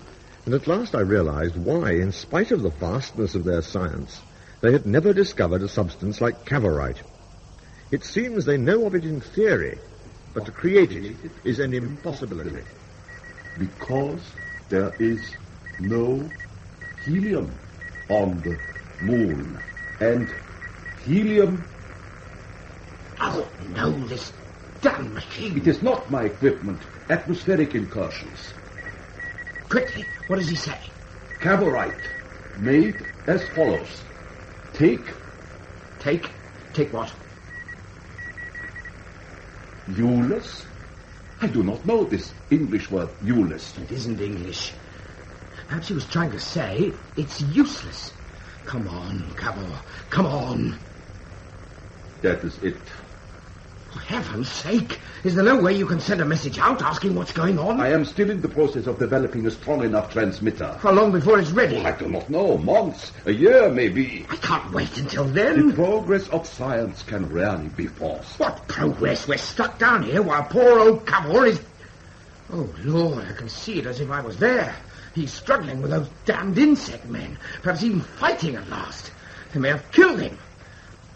and at last I realized why, in spite of the vastness of their science, they had never discovered a substance like Cavorite. It seems they know of it in theory, but to create it is an impossibility. Because there is no helium on the moon. And helium... Oh, no, this damn machine. It is not my equipment. Atmospheric incursions. Quickly, what does he say? Cavorite, made as follows. Take what? Euless? I do not know this English word, Euless. It isn't English. Perhaps he was trying to say it's useless. Come on, Cavor. Come on. That is it. For heaven's sake, is there no way you can send a message out asking what's going on? I am still in the process of developing a strong enough transmitter. How long before it's ready? I do not know. Months. A year, maybe. I can't wait until then. The progress of science can rarely be forced. What progress? We're stuck down here while poor old Cavor is... Oh, Lord, I can see it as if I was there. He's struggling with those damned insect men, perhaps even fighting at last. They may have killed him.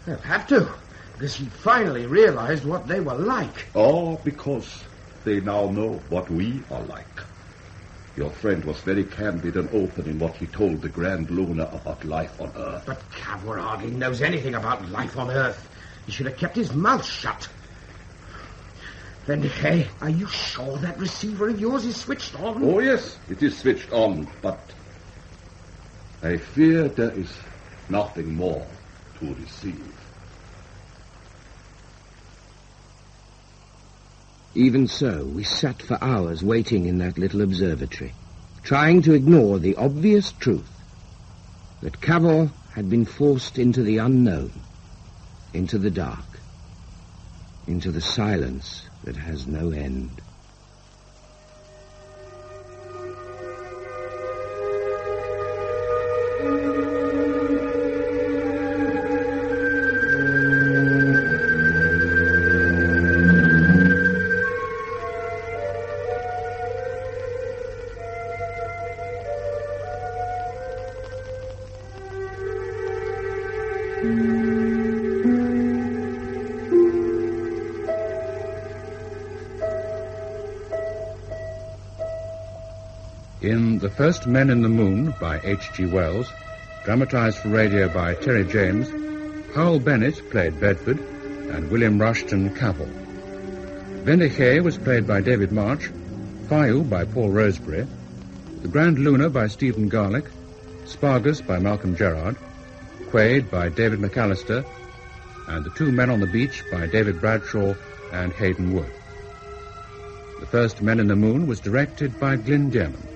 They'll have to, because he finally realized what they were like. All because they now know what we are like. Your friend was very candid and open in what he told the Grand Lunar about life on Earth. But Cavor hardly knows anything about life on Earth. He should have kept his mouth shut. Wendigee, are you sure that receiver of yours is switched on? Oh, yes, it is switched on, but I fear there is nothing more to receive. Even so, we sat for hours waiting in that little observatory, trying to ignore the obvious truth that Cavor had been forced into the unknown, into the dark, into the silence that has no end. In The First Men in the Moon by H.G. Wells, dramatized for radio by Terry James, Hywel Bennett played Bedford and William Rushton Cavor. Wendigee was played by David March, Phi-oo by Paul Rosebury, The Grand Lunar by Stephen Garlick, Spargus by Malcolm Gerard, Quaid by David McAlister, and The Two Men on the Beach by David Bradshawe and Haydn. The First Men in the Moon was directed by Glyn Dearman.